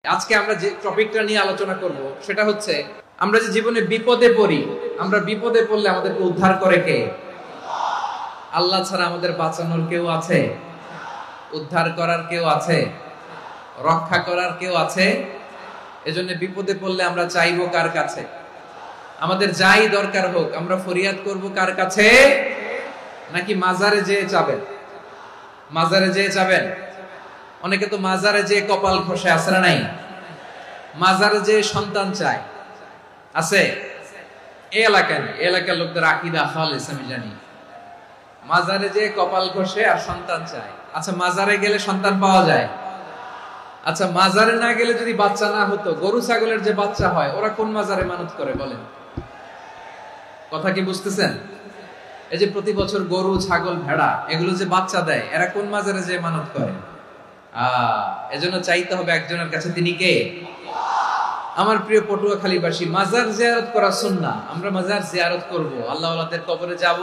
আজকে আমরা যে টপিকটা নিয়ে আলোচনা করব সেটা হচ্ছে আমরা যে জীবনে বিপদে পড়ি, আমরা বিপদে পড়লে আমাদেরকে উদ্ধার করে কে? আল্লাহ ছাড়া আমাদের বাঁচানোর কেউ আছে? উদ্ধার করার কেউ আছে? রক্ষা করার কেউ আছে? এজন্য বিপদে পড়লে আমরা চাইবো কার কাছে? আমাদের যাই দরকার হোক আমরা ফরিয়াদ করব কার কাছে? নাকি মাজারে যেয়ে চাবেন? মাজারে যেয়ে চাবেন? অনেকে তো মাজারে যেয়ে কপাল খসে, আছে না নাই? মাজারে যেয়ে সন্তান চায়, আছে? এই এলাকায় নেই, এলাকার লোকদের আকীদা খালেস আমি জানি। মাজারে যেয়ে কপাল খসে আর সন্তান চায়। আচ্ছা, মাজারে গেলে সন্তান পাওয়া যায়? আচ্ছা, মাজারে না গেলে যদি বাচ্চা না হতো, গরু ছাগলের যে বাচ্চা হয় ওরা কোন মাজারে মানত করে বলেন? কথা কি বুঝতেছেন? এই যে প্রতি বছর গরু ছাগল ভেড়া এগুলো যে বাচ্চা দেয়, এরা কোন মাজারে যে মানত করে? এজন্য চাইতে হবে একজনের কাছে, তিনি কে? আমার প্রিয় পটুয়াখালীবাসী, মাজার জিয়ারত করা সুন্নাহ। আমরা মাজার জিয়ারত করব, আল্লাহ ওয়ালাদের কবরে যাব,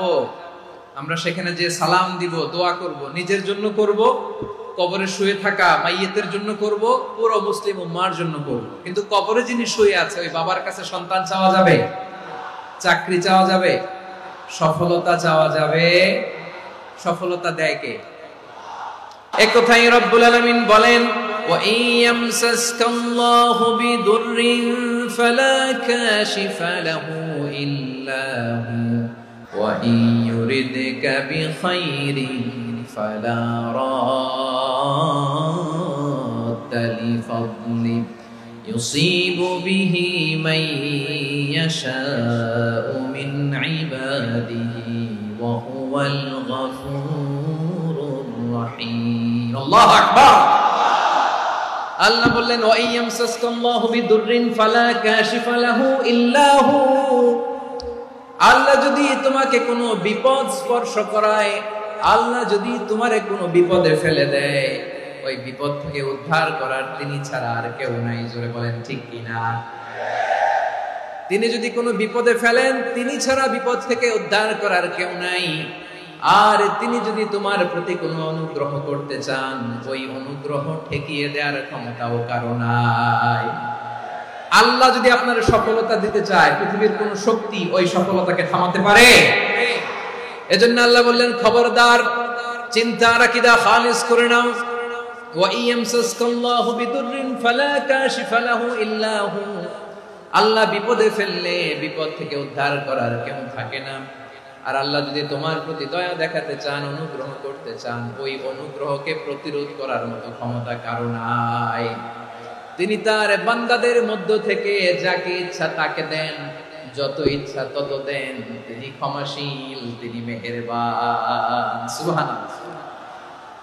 আমরা সেখানে যে সালাম দিব, দোয়া করব, নিজের জন্য করব, কবরে শুয়ে থাকা মাইয়েতের জন্য করব, পুরো মুসলিম উম্মার জন্য করব। কিন্তু কবরে যিনি শুয়ে আছে ওই বাবার কাছে সন্তান চাওয়া যাবে? চাকরি চাওয়া যাবে? সফলতা চাওয়া যাবে? সফলতা দেয় কে? এক কথাই রব্বুল আলামিন বলেন, ওয়া ইয়ামসাসকাল্লাহু বিদুররিন ফালা কাশিফা লাহু ইল্লা হু ওয়া ইয়ুরিদকা বিখাইরিন ফালা রাদ্দা লিফাদলি ইউসিবু বিহি মান ইয়াশাউ মিন ইবাদিহি ওয়া হুয়াল গফুরুর রহিম। আল্লাহু আকবার। আল্লাহ বললেন, ওয়া ইয়ামসাসকাল্লাহু বিদুররিন ফালা কাশিফা লাহু ইল্লা হু। আল্লাহ যদি তোমাকে কোনো বিপদ স্পর্শ করায়, আল্লাহ যদি তোমারে কোনো বিপদে ফেলে দেয়, ওই বিপদ থেকে উদ্ধার করার তিনি ছাড়া আর কেউ নাই। জোরে বলেন ঠিক কিনা? তিনি যদি কোনো বিপদে ফেলেন, তিনি ছাড়া বিপদ থেকে উদ্ধার করার কেউ নাই। আর তিনি যদি তোমার প্রতি কোনো অনুগ্রহ করতে চান, ওই অনুগ্রহ ঠেকিয়ে দেওয়ার ক্ষমতাও কারো নাই। আল্লাহ যদি আপনার সফলতা দিতে চায়, পৃথিবীর কোন শক্তি ওই সফলতাকে থামাতে পারে? এজন্য আল্লাহ বললেন, খবরদার, চিন্তা আর আকীদা খালিস করে নাও। ওয়া ইয়ামসাসকাল্লাহু বিদুররিন ফালা কাশিফা লাহু ইল্লা হু। আল্লাহ বিপদে ফেললে বিপদ থেকে উদ্ধার করার কেউ থাকে না। আর আল্লাহ যদি তোমার প্রতি দয়া দেখাতে চান, অনুগ্রহ করতে চান, ওই অনুগ্রহকে প্রতিরোধ করার মতো ক্ষমতা কারো নাই। তিনি তার বান্দাদের মধ্য থেকে যাকে ইচ্ছা তাকে দেন, যত ইচ্ছা তত দেন। তিনি ক্ষমাশীল, তিনি মেহেরবান। সুবহানাল্লাহ।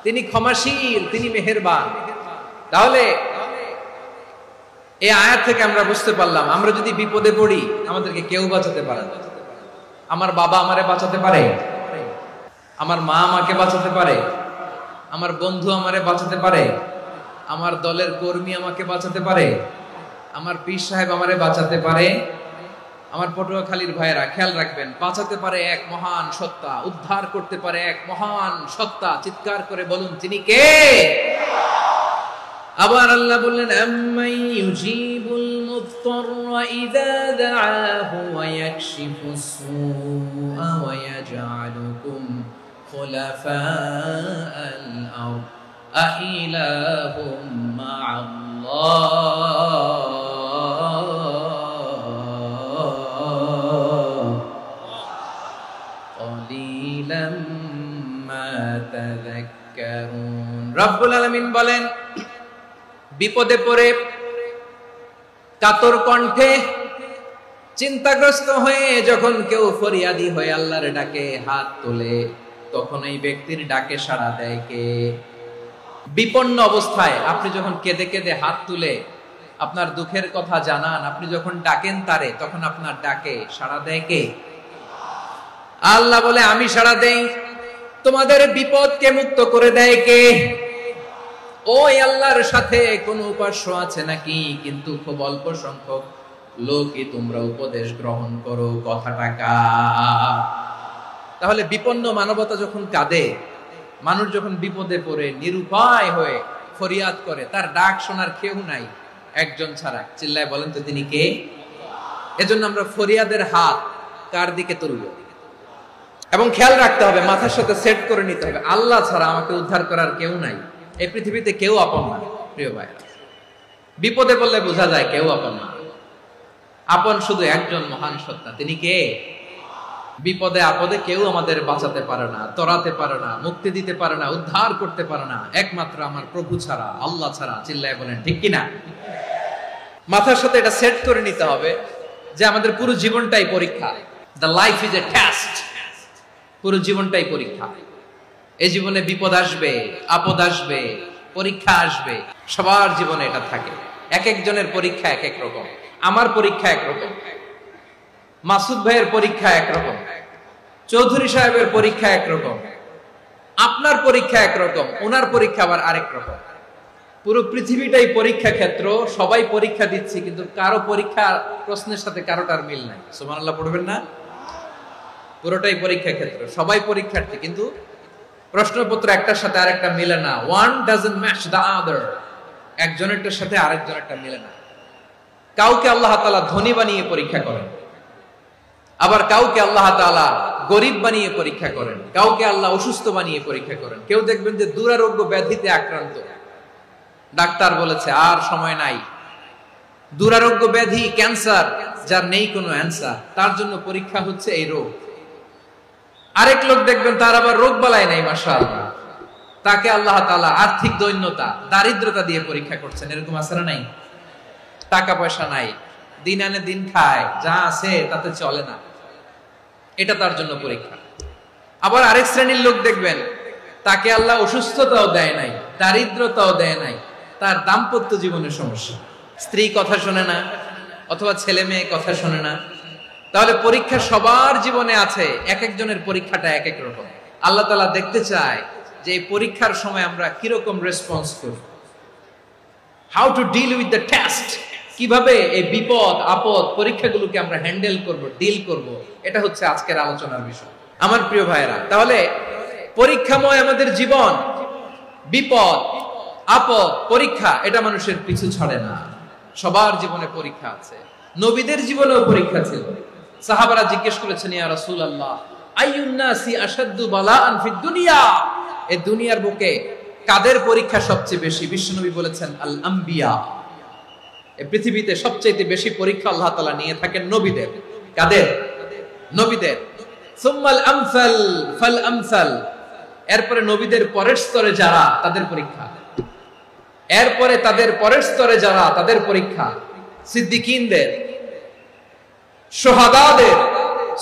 তিনি ক্ষমাশীল, তিনি মেহেরবান। তাহলে এই আয়াত থেকে আমরা বুঝতে পারলাম, আমরা যদি বিপদে পড়ি আমাদেরকে কেউ বাঁচাতে পারে না। আমার বাবা আমারে বাঁচাতে পারে, আমার মা আমাকে বাঁচাতে পারে, আমার বন্ধু আমারে বাঁচাতে পারে, আমার দলের কর্মী আমাকে বাঁচাতে পারে, আমার পীর সাহেব আমারে বাঁচাতে পারে। আমার পটুয়াখালীর ভাইয়েরা খেয়াল রাখবেন, বাঁচাতে পারে এক মহান সত্তা, উদ্ধার করতে পারে এক মহান সত্তা। চিৎকার করে বলুন, তিনি কে? আবার আল্লাহ বললেন, আম্মাই ইউজিবুল মুত্তাররা ইযা দাআহু ওয়া ইয়াকশিফুস সুআ ওয়া ইয়াজআলুকুম খুলাফাআল আরদ আইলাহুম মা'আল্লাহ ক্বালিলাম মা তাযাক্কারুন। রব্বুল আলামিন বলেন, বিপদে পড়ে কাতর কণ্ঠে চিন্তাগ্রস্ত হয়ে যখন কেউ ফরিয়াদি হয়ে আল্লাহর ডাকে হাত তোলে, তখন এই ব্যক্তির ডাকে সাড়া দেয় কে? বিপন্ন অবস্থায় আপনি যখন কেঁদে কেঁদে হাত তুলে আপনার দুঃখের কথা জানান, আপনি যখন ডাকেন তারে, তখন আপনার ডাকে সাড়া দেয় কে? আল্লাহ বলে, আমি সাড়া দেই। তোমাদের বিপদকে মুক্ত করে দেয় কে? ওই আল্লাহর সাথে কোন উপাস্য আছে নাকি? কিন্তু খুব অল্প সংখ্যক লোকই তোমরা উপদেশ গ্রহণ করো। কথাটা কার? তাহলে বিপন্ন মানবতা যখন কাঁদে, মানুষ যখন বিপদে পড়ে নিরুপায় হয়ে ফরিয়াদ করে, তার ডাক শোনার কেউ নাই, একজন ছাড়া। চিল্লায় বলেন তো তিনি কে? এজন্য আমরা ফরিয়াদের হাত কার দিকে তুলব? এবং খেয়াল রাখতে হবে, মাথার সাথে সেট করে নিতে হবে, আল্লাহ ছাড়া আমাকে উদ্ধার করার কেউ নাই। এই পৃথিবীতে কেউ আপন না। প্রিয় ভাইরা, বিপদে পড়লে বোঝা যায় কেউ আপন না। আপন শুধু একজন মহান সত্তা, তিনি কে? বিপদে আপদে কেউ আমাদের বাঁচাতে পারে না, তরাতে পারে না, মুক্তি দিতে পারে না, উদ্ধার করতে পারে না, একমাত্র আমার প্রভু ছাড়া, আল্লাহ ছাড়া। চিল্লায় বলেন ঠিক কিনা? মাথার সাথে এটা সেট করে নিতে হবে যে আমাদের পুরো জীবনটাই পরীক্ষা। The life is a test. পুরো জীবনটাই পরীক্ষা। এই জীবনে বিপদ আসবে, আপদ আসবে, পরীক্ষা আসবে, সবার জীবনে এটা থাকে। এক একজনের পরীক্ষা এক এক রকম। আমার পরীক্ষা একরকম, মাসুদ ভাইয়ের পরীক্ষা একরকম, চৌধুরী সাহেবের পরীক্ষা একরকম, আপনার পরীক্ষা একরকম, ওনার পরীক্ষা আবার আরেক রকম। পুরো পৃথিবীটাই পরীক্ষা ক্ষেত্র, সবাই পরীক্ষা দিচ্ছি, কিন্তু কারো পরীক্ষা প্রশ্নের সাথে কারোটার মিল নাই। সুবহানাল্লাহ পড়বেন না? পুরোটাই পরীক্ষা ক্ষেত্র, সবাই পরীক্ষার্থী, কিন্তু প্রশ্নপত্র একটার সাথে আরেকটা মিলে না। One doesn't match the other. একজনেরটার সাথে আরেকজনেরটা মিলে না। কাউকে আল্লাহ তাআলা ধনী বানিয়ে পরীক্ষা করেন, আবার কাউকে আল্লাহ তাআলা গরিব বানিয়ে পরীক্ষা করেন, কাউকে আল্লাহ অসুস্থ বানিয়ে পরীক্ষা করেন। কেউ দেখবেন যে দুরারোগ্য ব্যাধিতে আক্রান্ত, ডাক্তার বলেছে আর সময় নাই, দুরারোগ্য ব্যাধি, ক্যান্সার, যার নেই কোনো অ্যান্সার, তার জন্য পরীক্ষা হচ্ছে এই রোগ। আরেক লোক দেখবেন তার আবার রোগ বালাই নাই, মাশাআল্লাহ, তাকে আল্লাহ তাআলা আর্থিক দৈন্যতা, দারিদ্রতা দিয়ে পরীক্ষা করছেন। এরকম আছে না নাই? টাকা পয়সা নাই, দিন আনে দিন খায়, যা আছে তাতে চলে না, এটা তার জন্য পরীক্ষা। আবার আরেক শ্রেণীর লোক দেখবেন তাকে আল্লাহ অসুস্থতাও দেয় নাই, দারিদ্রতাও দেয় নাই, তার দাম্পত্য জীবনের সমস্যা, স্ত্রী কথা শোনে না, অথবা ছেলে মেয়ে কথা শোনে না। তাহলে পরীক্ষা সবার জীবনে আছে, এক একজনের পরীক্ষাটা এক এক রকম। আল্লাহ তাআলা দেখতে চায় যে এই পরীক্ষার সময় আমরা কিরকম রেসপন্স করব, how to deal with the test, কিভাবে এই বিপদ আপদ পরীক্ষাগুলোকে আমরা হ্যান্ডেল করব, ডিল করব। এটা হচ্ছে আজকের আলোচনার বিষয় আমার প্রিয় ভাইরা। তাহলে পরীক্ষাময় আমাদের জীবন, বিপদ আপদ পরীক্ষা, এটা মানুষের পিছু ছাড়ে না। সবার জীবনে পরীক্ষা আছে, নবীদের জীবনেও পরীক্ষা ছিল। সাহাবারা জিজ্ঞেস করেছেন, ইয়া রাসূলুল্লাহ, আইয়ুন নাসি আশাদ্দু বালাআন ফিদ দুনিয়া, এই দুনিয়ার বুকে কাদের পরীক্ষা সবচেয়ে বেশি? বিশ্বনবী বলেছেন, আল আম্বিয়া। এই পৃথিবীতে সবচেয়ে বেশি পরীক্ষা আল্লাহ তাআলা নিয়ে থাকেন নবীদের। কাদের? নবীদের। সুম্মাল আমসাল ফাল আমসাল, এরপরে নবীদের পরের স্তরে যারা, তাদের পরীক্ষা। এরপরে তাদের পরের স্তরে যারা, তাদের পরীক্ষা। সিদ্দিকিনদের, শুহাদাদের,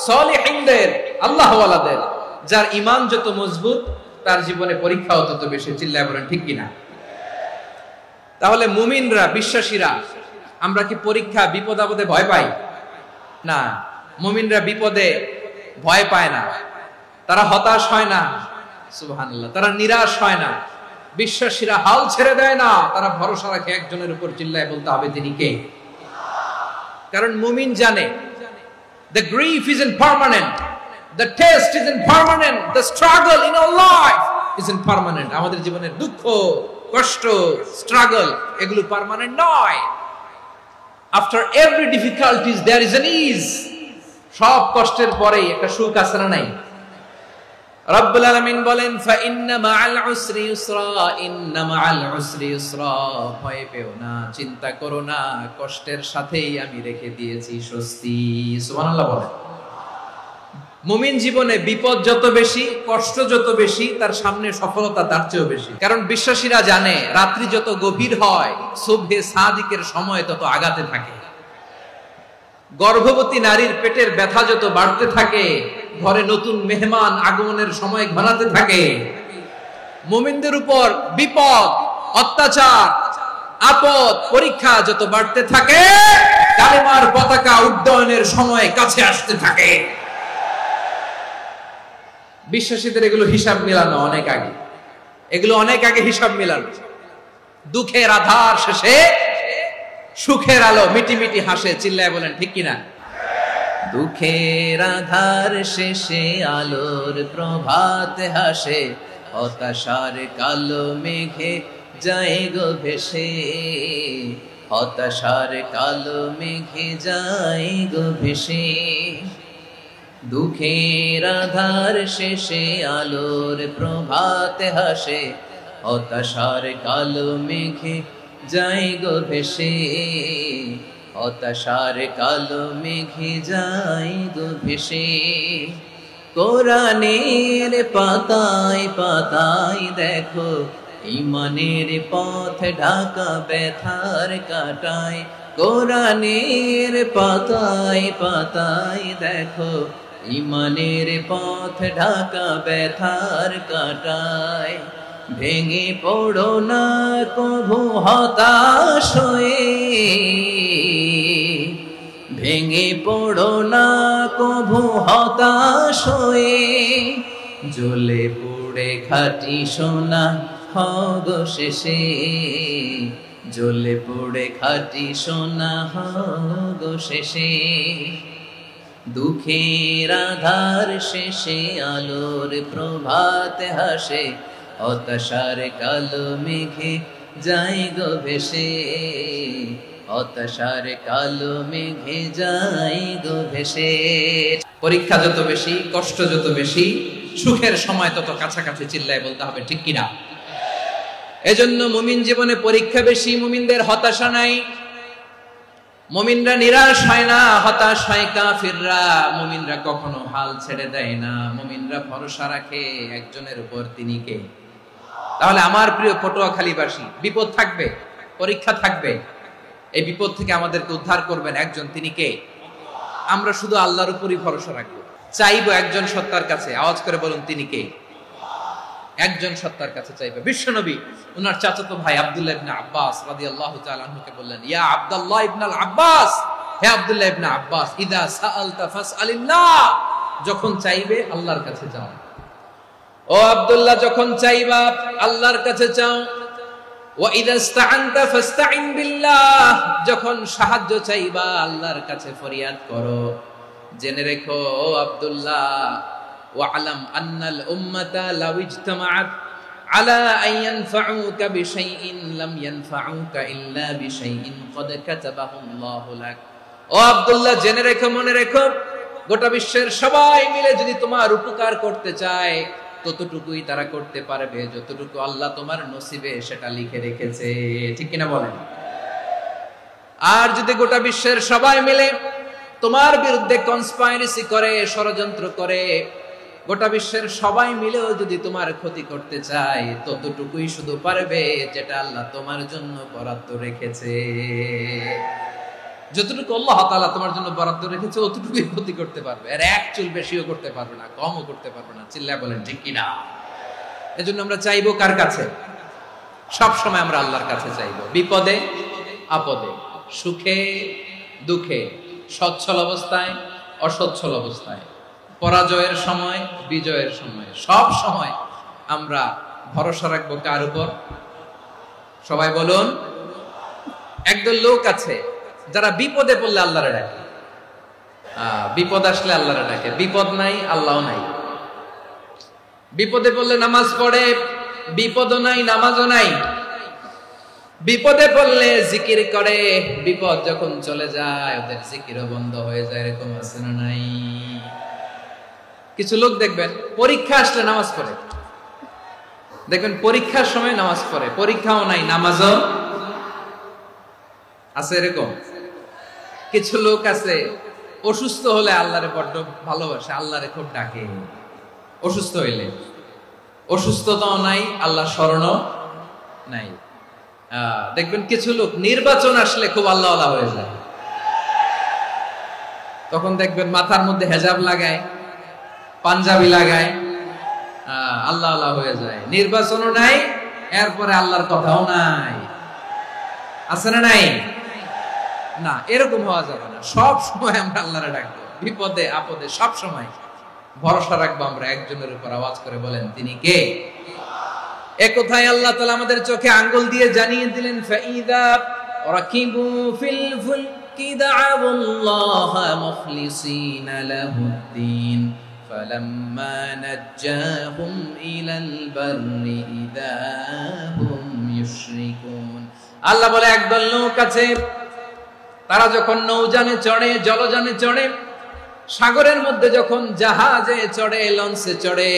সলিহিনদের, আল্লাহওয়ালাদের। যার ঈমান যত মজবুত, তার জীবনে পরীক্ষাও তত বেশি। চিল্লায় বলেন ঠিক কিনা? তাহলে মুমিনরা, বিশ্বাসীরা, আমরা কি পরীক্ষা বিপদ আপদে ভয় পাই? না, মুমিনরা বিপদে ভয় পায় না, তারা হতাশ হয় না, সুবহানাল্লাহ, তারা নিরাশ হয় না। বিশ্বাসীরা হাল ছেড়ে দেয় না, তারা ভরসা রাখে একজনের উপর। চিল্লায় বলতে হবে তিনি কে? কারণ মুমিন জানে the grief isn't permanent, the test isn't permanent, the struggle in our life isn't permanent. আমাদের জীবনের দুঃখ, কষ্ট, স্ট্রাগল, এগুলো পার্মানেন্ট নয়। after every difficulties there is an ease. সব কষ্টের পরেই একটা সুখ আছে না নাই? রব্বুল আলামিন বলেন, ফা ইন্না মাআল উসরি ইউসরা, ইন্না মাআল উসরি ইউসরা, ভয় পেও না, চিন্তা করো না, কষ্টের সাথেই আমি রেখে দিয়েছি স্বস্তি। সুবহানাল্লাহ বলেন। মুমিন জীবনে বিপদ যত বেশি, কষ্ট যত বেশি, তার সামনে সফলতা তার চেয়েও বেশি। কারণ বিশ্বাসীরা জানে রাত্রি যত গভীর হয়, সুবহে সাদিকের সময় তত আগাতে থাকে। গর্ভবতী নারীর পেটের ব্যথা যত বাড়তে থাকে, ঘরে নতুন মেহমান আগমনের সময় ঘনাতে থাকে। মুমিনদের উপর বিপদ, অত্যাচার, আপদ, পরীক্ষা যত বাড়তে থাকে, কালেমার পতাকা উড্ডয়নের সময় কাছে আসতে থাকে। বিশ্বাসীদের এগুলো হিসাব মিলানো অনেক আগে, এগুলো অনেক আগে হিসাব মিলানো। দুঃখের আধার শেষে সুখের আলো মিটি মিটি হাসে। চিল্লায় বলেন ঠিক কিনা? দুঃখের আধার শেষে আলোর প্রভাত হাসে, হতাশার কালো মেঘে যায় গো ভেসে, হতাশার কালো মেঘে যায় গো ভেসে, দুঃখের আধার শেষে আলোর প্রভাতে হাসে, হতাশার কালো মেঘে যায় গো ভেসে, হতাশার কালো মেঘে যায় গো ভেসে। কোরআনের পাতায় পাতায় দেখো ঈমানের পথ ঢাকা ব্যথার কাটায়, কোরআনের পাতায় পাতায় দেখো ঈমানের পথ ঢাকা ব্যথার কাটায়। ভেঙে পড়ো না কভু হতাশ হয়ে, ভেঙে পড়ো না কভু হতাশ হয়ে, জ্বলে পুড়ে খাঁটি সোনা হগো শেষে, জ্বলে পুড়ে খাঁটি সোনা হগো শেষে। দুঃখের আধার শেষে আলোর প্রভাতে হাসে, হতাশার কালো মেঘে যায় গো ভেসে, হতাশার কালো মেঘে যায় গো ভেসে। পরীক্ষা যত বেশি, কষ্ট যত বেশি, সুখের সময় তত কাছাকাছি, চিল্লায় বলতে হবে ঠিক কিনা? এজন্য মুমিন জীবনে পরীক্ষা বেশি, মুমিনদের হতাশা নাই। মুমিনরা নিরাশ হয় না, হতাশ হয় কাফিররা। মুমিনরা কখনো হাল ছেড়ে দেয় না, মুমিনরা ভরসা রাখে একজনের উপর, তিনি কে? তাহলে আমার প্রিয় পটুয়াখালীবাসী, বিপদ থাকবে, পরীক্ষা থাকবে, এই বিপদ থেকে আমাদেরকে উদ্ধার করবেন একজন, তিনি কে? আমরা শুধু আল্লাহর উপরই ভরসা রাখবো, চাইবো একজন সত্তার কাছে। আওয়াজ করে বলুন, তিনি কে? একজন সত্তার কাছে চাইবে। বিশ্বনবী ওনার চাচাতো ভাই আব্দুল্লাহ ইবনে আব্বাস রাদিয়াল্লাহু তাআলা আনহুকে বললেন, ইয়া আব্দুল্লাহ ইবনে আব্বাস, হে আব্দুল্লাহ ইবনে আব্বাস, ইদা সাআলতা ফাসআলিল্লাহ, যখন চাইবে আল্লাহর কাছে যাও। ও আব্দুল্লাহ, যখন চাইবা আল্লাহর কাছে চাও। ওয়া ইদা ইসতাআনতা ফাসতাইন বিল্লাহ, যখন সাহায্য চাইবা আল্লাহর কাছে ফরিয়াদ করো। জেনে রেখো ও আব্দুল্লাহ, ওয়া'লাম আন্নাল উম্মাতা লাউ ইজতামাআত আলা আন ইয়ানফাউকা বিশাইইন লাম ইয়ানফাউকা ইল্লা বিশাইইন ক্বাদ কাতাবাহু আল্লাহু লাক। ও আব্দুল্লাহ, জেনে রেখো, মনে রেখো, গোটা বিশ্বের সবাই মিলে যদি তোমার উপকার করতে চায়, ততটুকুই তারা করতে পারবে যতটুকু আল্লাহ তোমার নসিবে সেটা লিখে রেখেছে। ঠিক কিনা বলেন? আর যদি গোটা বিশ্বের সবাই মিলে তোমার বিরুদ্ধে কনস্পাইরেসি করে, ষড়যন্ত্র করে, গোটা বিশ্বের সবাই মিলেও যদি তোমার ক্ষতি করতে চায়, ততটুকুই শুধু পারবে যেটা আল্লাহ তোমার জন্য বরাদ্দ রেখেছে। যতটুকু আল্লাহ তাআলা তোমার জন্য বরাদ্দ রেখেছে অতটুকুই ক্ষতি করতে পারবে, আর এক চুল বেশিও করতে পারবে না, কমও করতে পারবে না। চিল্লায় বলেন ঠিক কিনা? এজন্য আমরা চাইবো কার কাছে? সব সময় আমরা আল্লাহর কাছে চাইবো, বিপদে আপদে, সুখে দুঃখে, সচ্ছল অবস্থায় অসচ্ছল অবস্থায়, পরাজয়ের সময় বিজয়ের সময়, সব সময় আমরা ভরসা রাখবো কার উপর? সবাই বলুন। একদল লোক আছে যারা বিপদে পড়লে আল্লাহরে ডাকে, বিপদ আসলে আল্লাহরে ডাকে, বিপদ নাই আল্লাহও নাই। বিপদে পড়লে নামাজ পড়ে, বিপদও নাই নামাজও নাই। বিপদে পড়লে জিকির করে, বিপদ যখন চলে যায় ওদের জিকিরও বন্ধ হয়ে যায়। এরকম আছে না নাই? কিছু লোক দেখবেন পরীক্ষা আসলে নামাজ পড়ে, দেখবেন পরীক্ষার সময় নামাজ পড়ে, পরীক্ষাও নাই নামাজও আছে। এরকম কিছু লোক আছে অসুস্থ হলে আল্লাহরে বড্ড ভালোবাসে, আল্লাহরে খুব ডাকে। অসুস্থ হইলে অসুস্থতাও নাই, আল্লাহ স্মরণও নাই। দেখবেন কিছু লোক নির্বাচন আসলে খুব আল্লাহওয়ালা হয়ে যায়, তখন দেখবেন মাথার মধ্যে হেজাব লাগায়, পাঞ্জাবি লাগায়, আল্লাহওয়ালা হয়ে যায়। নির্বাচনও নাই, এরপরে আল্লাহর কথাও নাই। আছে না নাই? না, এরকম হওয়া যাবে না। সব সময় আমরা আল্লাহরে ডাকবো, বিপদে আপদে সব সময় ভরসা রাখবো আমরা একজনের উপর। আওয়াজ করে বলেন, তিনি কে? একথায় আল্লাহ তাআলা আমাদের চোখে আঙ্গুল দিয়ে জানিয়ে দিলেন, ফাইদা রাকিবু ফিল ফুলকি দা'আউল্লাহা মুখলিসিনা লাহুদ্দিন ফালাম্মা নাজ্জাহুম ইলাল বাররি ইযা হুম ইউশরিকুন। আল্লাহ বলে একদল লোক আছে, তারা যখন নৌযানে চড়ে, জলযানে চড়ে, সাগরের মধ্যে যখন জাহাজে চড়ে, লঞ্চে চড়ে,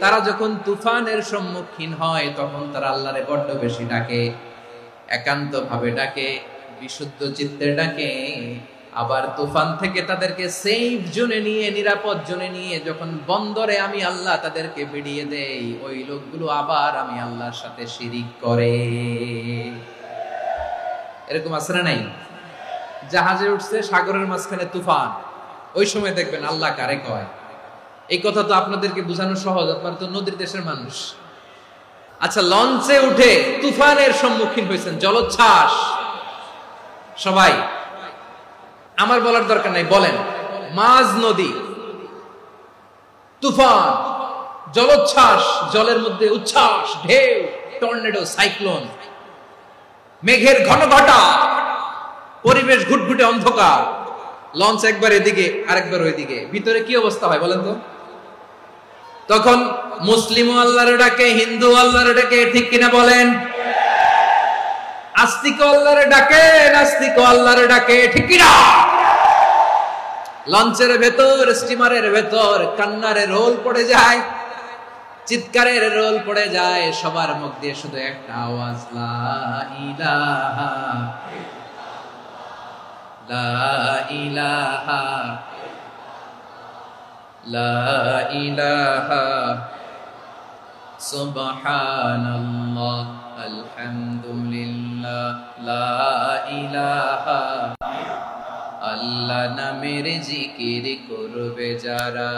তারা যখন তুফানের সম্মুখীন হয় তখন তারা আল্লাহরে বড্ড বেশি ডাকে, একান্ত ভাবে ডাকে, বিশুদ্ধ চিত্তে ডাকে। আবার তুফান থেকে তাদেরকে সেফ জোনে নিয়ে, নিরাপদ জোনে নিয়ে যখন বন্দরে আমি আল্লাহ তাদেরকে ভিড়িয়ে দেই, ওই লোকগুলো আবার আমি আল্লাহর সাথে শিরিক করে। এরকম আছে না নাই? জাহাজে উঠছে, সাগরের মাঝখানে তুফান, ওই সময় দেখবেন আল্লাহ কারে কয়। এই কথা তো আপনাদেরকে বোঝানো সহজ, আপনারা তো নদীর দেশের মানুষ। আচ্ছা, লঞ্চে উঠে তুফানের সম্মুখীন হয়েছেন, জলোচ্ছ্বাস, সবাই, আমার বলার দরকার নাই, বলেন, মাঝ নদী, তুফান, জলোচ্ছ্বাস, জলের মধ্যে উচ্ছ্বাস, ঢেউ, টর্নেডো, সাইক্লোন, মেঘের ঘনঘটা, পরিবেশ ঘুটঘুটে অন্ধকার, লঞ্চ একবার এদিকে আরেকবার ওইদিকে, ভিতরে কি অবস্থা হয় বলেন তো? তখন মুসলিম আল্লাহর ডাকে, হিন্দু আল্লাহর ডাকে, ঠিক কিনা বলেন? আস্তিক আল্লাহর ডাকে, নাস্তিক আল্লাহর ডাকে, ঠিক কিনা? লঞ্চের ভেতর, স্টিমারের ভেতর কান্নারে রোল পড়ে যায়, চিৎকারের রোল পড়ে যায়, সবার মুখ দিয়ে শুধু একটা আওয়াজ, লা ইলাহা লা ইলাহা লা ইলাহা সুবহানাল্লাহ আলহামদুলিল্লাহ লা ইলাহা। আল্লাহ নামের জিকির করবে যারা,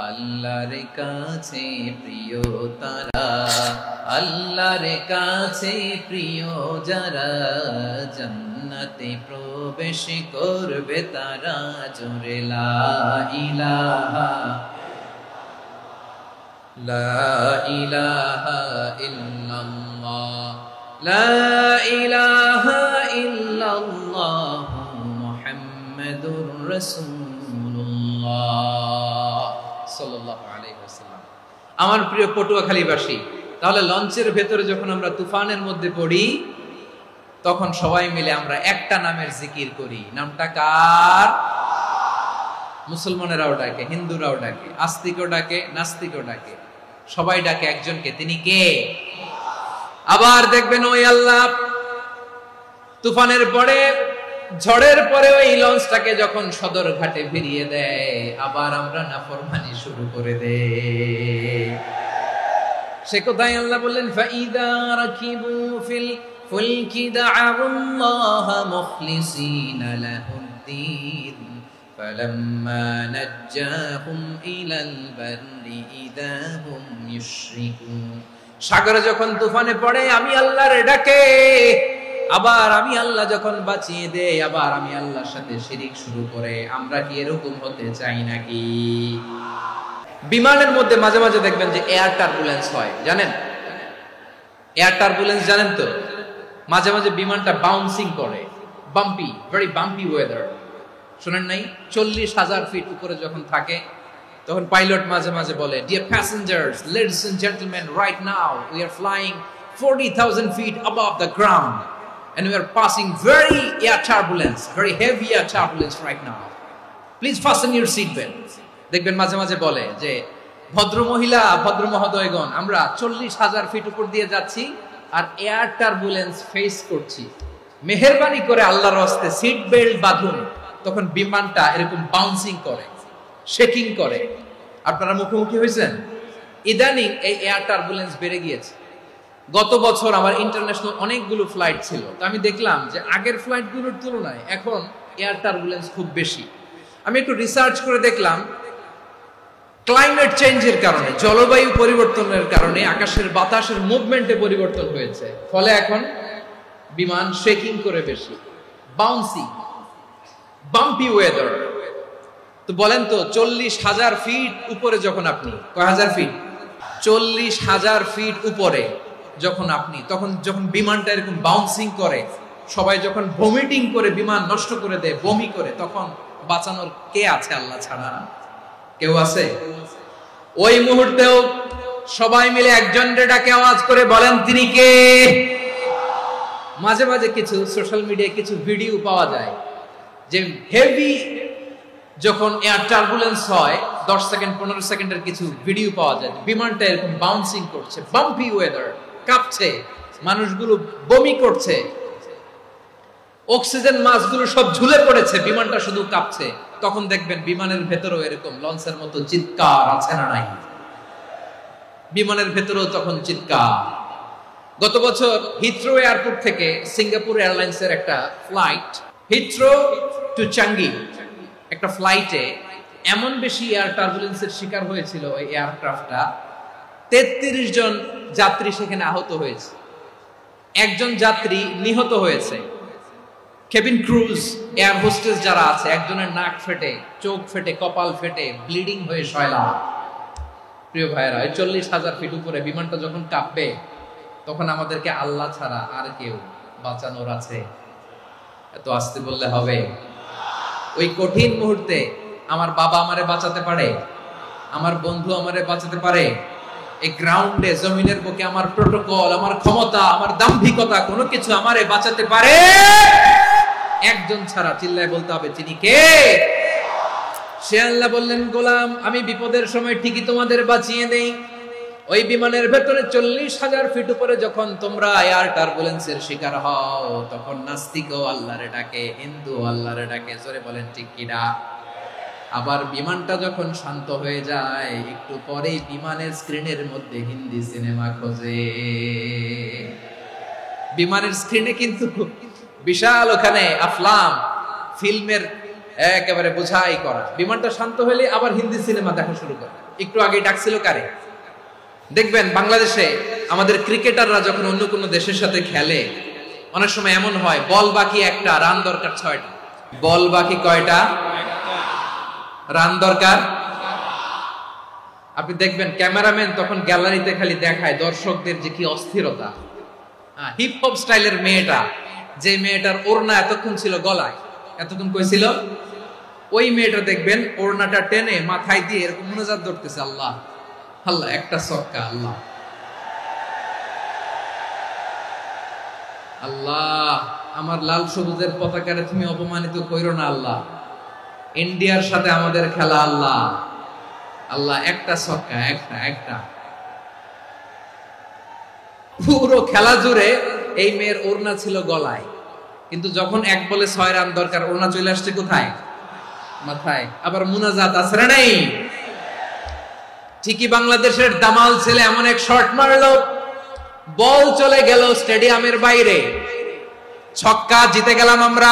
আল্লাহর কাছে প্রিয় তারা, আল্লাহর কাছে প্রিয় যারা, জান্নাতে প্রবেশ করবে তারা, জোরে লা ইলাহা লা ইলাহা ইল্লাল্লাহ লা ইলাহা ইল্লাল্লাহ মুহাম্মাদুর রাসূলুল্লাহ সাল্লাল্লাহু আলাইহি ওয়াসাল্লাম। আমার প্রিয় পটুয়াখালীবাসী, তাহলে লঞ্চের ভেতরে যখন আমরা তুফানের মধ্যে পড়ি, তখন সবাই মিলে আমরা একটা নামের জিকির করি। নামটা কার? মুসলমানেরাও ডাকে, হিন্দুরাও ডাকে, আস্তিকও ডাকে, নাস্তিকও ডাকে, সবাই ডাকে একজনকে, তিনি কে? আবার দেখবেন ওই আল্লাহ তুফানের পরে, ঝড়ের পরে ওই লঞ্চটাকে যখন সদর ঘাটে ফিরিয়ে দেয়, আবার আমরা নাফরমানি শুরু করে দেই। সে কোথায় আল্লাহ বললেন, ফাইদা রাকিবু ফিল ফুলকি দা'আল্লাহ মুখলিসিনা লাহুদ্দিন ফালাম্মা নাজ্জাহুম ইলাল বাররি ইযা হুম ইউশরিকুন। সাগরে যখন তুফানে পড়ে আমি আল্লাহর ডাকে, আবার আমি আল্লাহ যখন বাঁচিয়ে দেই, আবার আমি আল্লাহর সাথে শিরিক শুরু করে। আমরা কি এরকম হতে চাই নাকি? বিমানের মধ্যে মাঝে মাঝে দেখবেন যে এয়ার টার্বুলেন্স হয়, জানেন? এয়ার টার্বুলেন্স জানেন তো? মাঝে মাঝে বিমানটা বাউন্সিং করে, বাম্পি, ভেরি বাম্পি ওয়েদার, শুনেন নাই? 40,000 ফিট উপরে যখন থাকে, তখন পাইলট মাঝে মাঝে বলে, dear passengers, ladies and gentleman, right now we are flying 40,000 feet above the ground and we are passing very air turbulence, very heavy air turbulence right now. Please fasten your seat belts. দেখবেন মাঝে মাঝে বলে যে, ভদ্র মহিলা, ভদ্র মহোদয়গণ, আমরা 40,000 ফিট উপর দিয়ে যাচ্ছি আর এয়ার টার্বুলেন্স ফেস করছি, মেহেরবানি করে আল্লাহর রাস্তে সিট বেল্ট বাঁধুন। তখন বিমানটা এরকম বাউন্সিং করে, শেকিং করে। আপনারা মুখোমুখি হয়েছেন? ইদানিং এই এয়ার টার্বুলেন্স বেড়ে গিয়েছে। গত বছর আমার ইন্টারন্যাশনাল অনেকগুলো ফ্লাইট ছিল, তো আমি দেখলাম যে আগের ফ্লাইটগুলোর তুলনায় এখন এয়ার টার্বুলেন্স খুব বেশি। আমি একটু রিসার্চ করে দেখলাম, ক্লাইমেট চেঞ্জের কারণে, জলবায়ু পরিবর্তনের কারণে আকাশের বাতাসের মুভমেন্টে পরিবর্তন হয়েছে, ফলে এখন বিমান শেকিং করে বেশি, বাউন্সি, বাম্পি ওয়েদার। তো বলেন তো, 40,000 ফিট উপরে যখন আপনি, কয় হাজার ফিট? 40,000 ফিট উপরে যখন আপনি, তখন যখন বিমানটা এরকম বাউন্সিং করে, সবাই যখন ভমিটিং করে বিমান নষ্ট করে দেয়, বমি করে, তখন বাঁচানোর কে আছে আল্লাহ ছাড়া? কেউ আছে? ওই মাঝে মাঝে কিছু সোশ্যাল মিডিয়ায় কিছু ভিডিও পাওয়া যায় যে হেভি যখন এয়ার টার্বুলেন্স হয় 10 সেকেন্ড 15 সেকেন্ডের কিছু ভিডিও পাওয়া যায় বিমানটা এরকম বাউন্সিং করছে, বাম্পি ওয়েদার, কাঁপছে, মানুষগুলো বমি করছে, অক্সিজেন মাস্কগুলো সব ঝুলে পড়েছে, বিমানটা শুধু কাঁপছে। তখন দেখবেন বিমানের ভেতরেও এরকম লঞ্চের মতো চিৎকার আছে না নাই? বিমানের ভেতরেও তখন চিৎকার। গত বছর হিথ্রো এয়ারপোর্ট থেকে সিঙ্গাপুর এয়ারলাইন্সের একটা ফ্লাইট, হিথ্রো টু চাঙ্গি একটা ফ্লাইটে এমন বেশি এয়ার টার্বুলেন্সের শিকার হয়েছিল ওই এয়ারক্রাফটটা, 33 জন যাত্রী সেখানে আহত হয়েছে, একজন যাত্রী নিহত হয়েছে। কেবিন ক্রুজ এয়ার হোস্টেস যারা আছে, একজনের নাক ফেটে, চোখ ফেটে, কপাল ফেটে, ব্লিডিং হয়ে শয়লা। প্রিয় ভাইরা, 40,000 ফিট উপরে বিমানটা যখন কাঁপবে তখন আমাদেরকে আল্লাহ ছাড়া আর কেউ বাঁচানোর আছে? এত আসতে বললে হবে? ওই কঠিন মুহূর্তে আমার বাবা আমারে বাঁচাতে পারে, আমার বন্ধু আমারে বাঁচাতে পারে। এই গ্রাউন্ডে, জমিনের বুকে আমার প্রোটোকল, আমার ক্ষমতা, আমার দাম্ভিকতা কোনো কিছু আমারে বাঁচাতে পারে একজন ছাড়া। চিল্লায় বলতে হবে, তিনি কে? সে আল্লাহ। বললেন, গোলাম আমি বিপদের সময় ঠিকই তোমাদের বাঁচিয়ে দেই। ওই বিমানের ভেতরে 40,000 ফিট উপরে যখন তোমরা এয়ার টার্বুলেন্সের শিকার হও, তখন নাস্তিকও আল্লাহরে ডাকে, হিন্দু আল্লাহরে ডাকে। জোরে বলেন ঠিক কিনা? আবার বিমানটা যখন শান্ত হয়ে যায়, একটু পরেই বিমানের স্ক্রিনের মধ্যে হিন্দি সিনেমা খোঁজে। বিমানের স্ক্রিনে কিন্তু বিশাল ওখানে আফলাম ফিল্মের একেবারে বোঝাই করা। বিমানটা শান্ত হলে আবার হিন্দি সিনেমা দেখা শুরু করে। একটু আগে ডাকছিল কারে? দেখবেন বাংলাদেশে আমাদের ক্রিকেটাররা যখন অন্য কোনো দেশের সাথে খেলে, অনেক সময় এমন হয় বল বাকি একটা, রান দরকার 6টা। বল বাকি কয়টা? রান দরকার। আপনি দেখবেন ক্যামেরাম্যান তখন গ্যালারিতে খালি দেখায় দর্শকদের যে কি অস্থিরতা। হিপ হপ স্টাইলের মেয়েটা, যে মেয়েটার ওড়না এতক্ষণ ছিল গলায়, এতক্ষণ কই ছিল, ওই মেয়েটা দেখবেন ওড়নাটা টেনে মাথায় দিয়ে এরকম মুনাজাত ধরতেছে, আল্লাহ আল্লাহ, একটা ছক্কা, আল্লাহ আল্লাহ, আমার লাল সবুজের পতাকারে তুমি অপমানিত কইরো না আল্লাহ, ইন্ডিয়ার সাথে আমাদের খেলা, আল্লাহ আল্লাহ, একটা ছক্কা, একটা একটা। পুরো খেলা জুড়ে এই মেয়ের ওড়না ছিল গলায়, কিন্তু যখন 1 বলে 6 রান দরকার, ওড়না চলে আসছে কোথায়? মাথায়। আবার মুনাজাত আছে না নেই? ঠিকই বাংলাদেশের দামাল ছেলে এমন এক শট মারলো, বল চলে গেল স্টেডিয়ামের বাইরে, ছক্কা, জিতে গেলাম আমরা।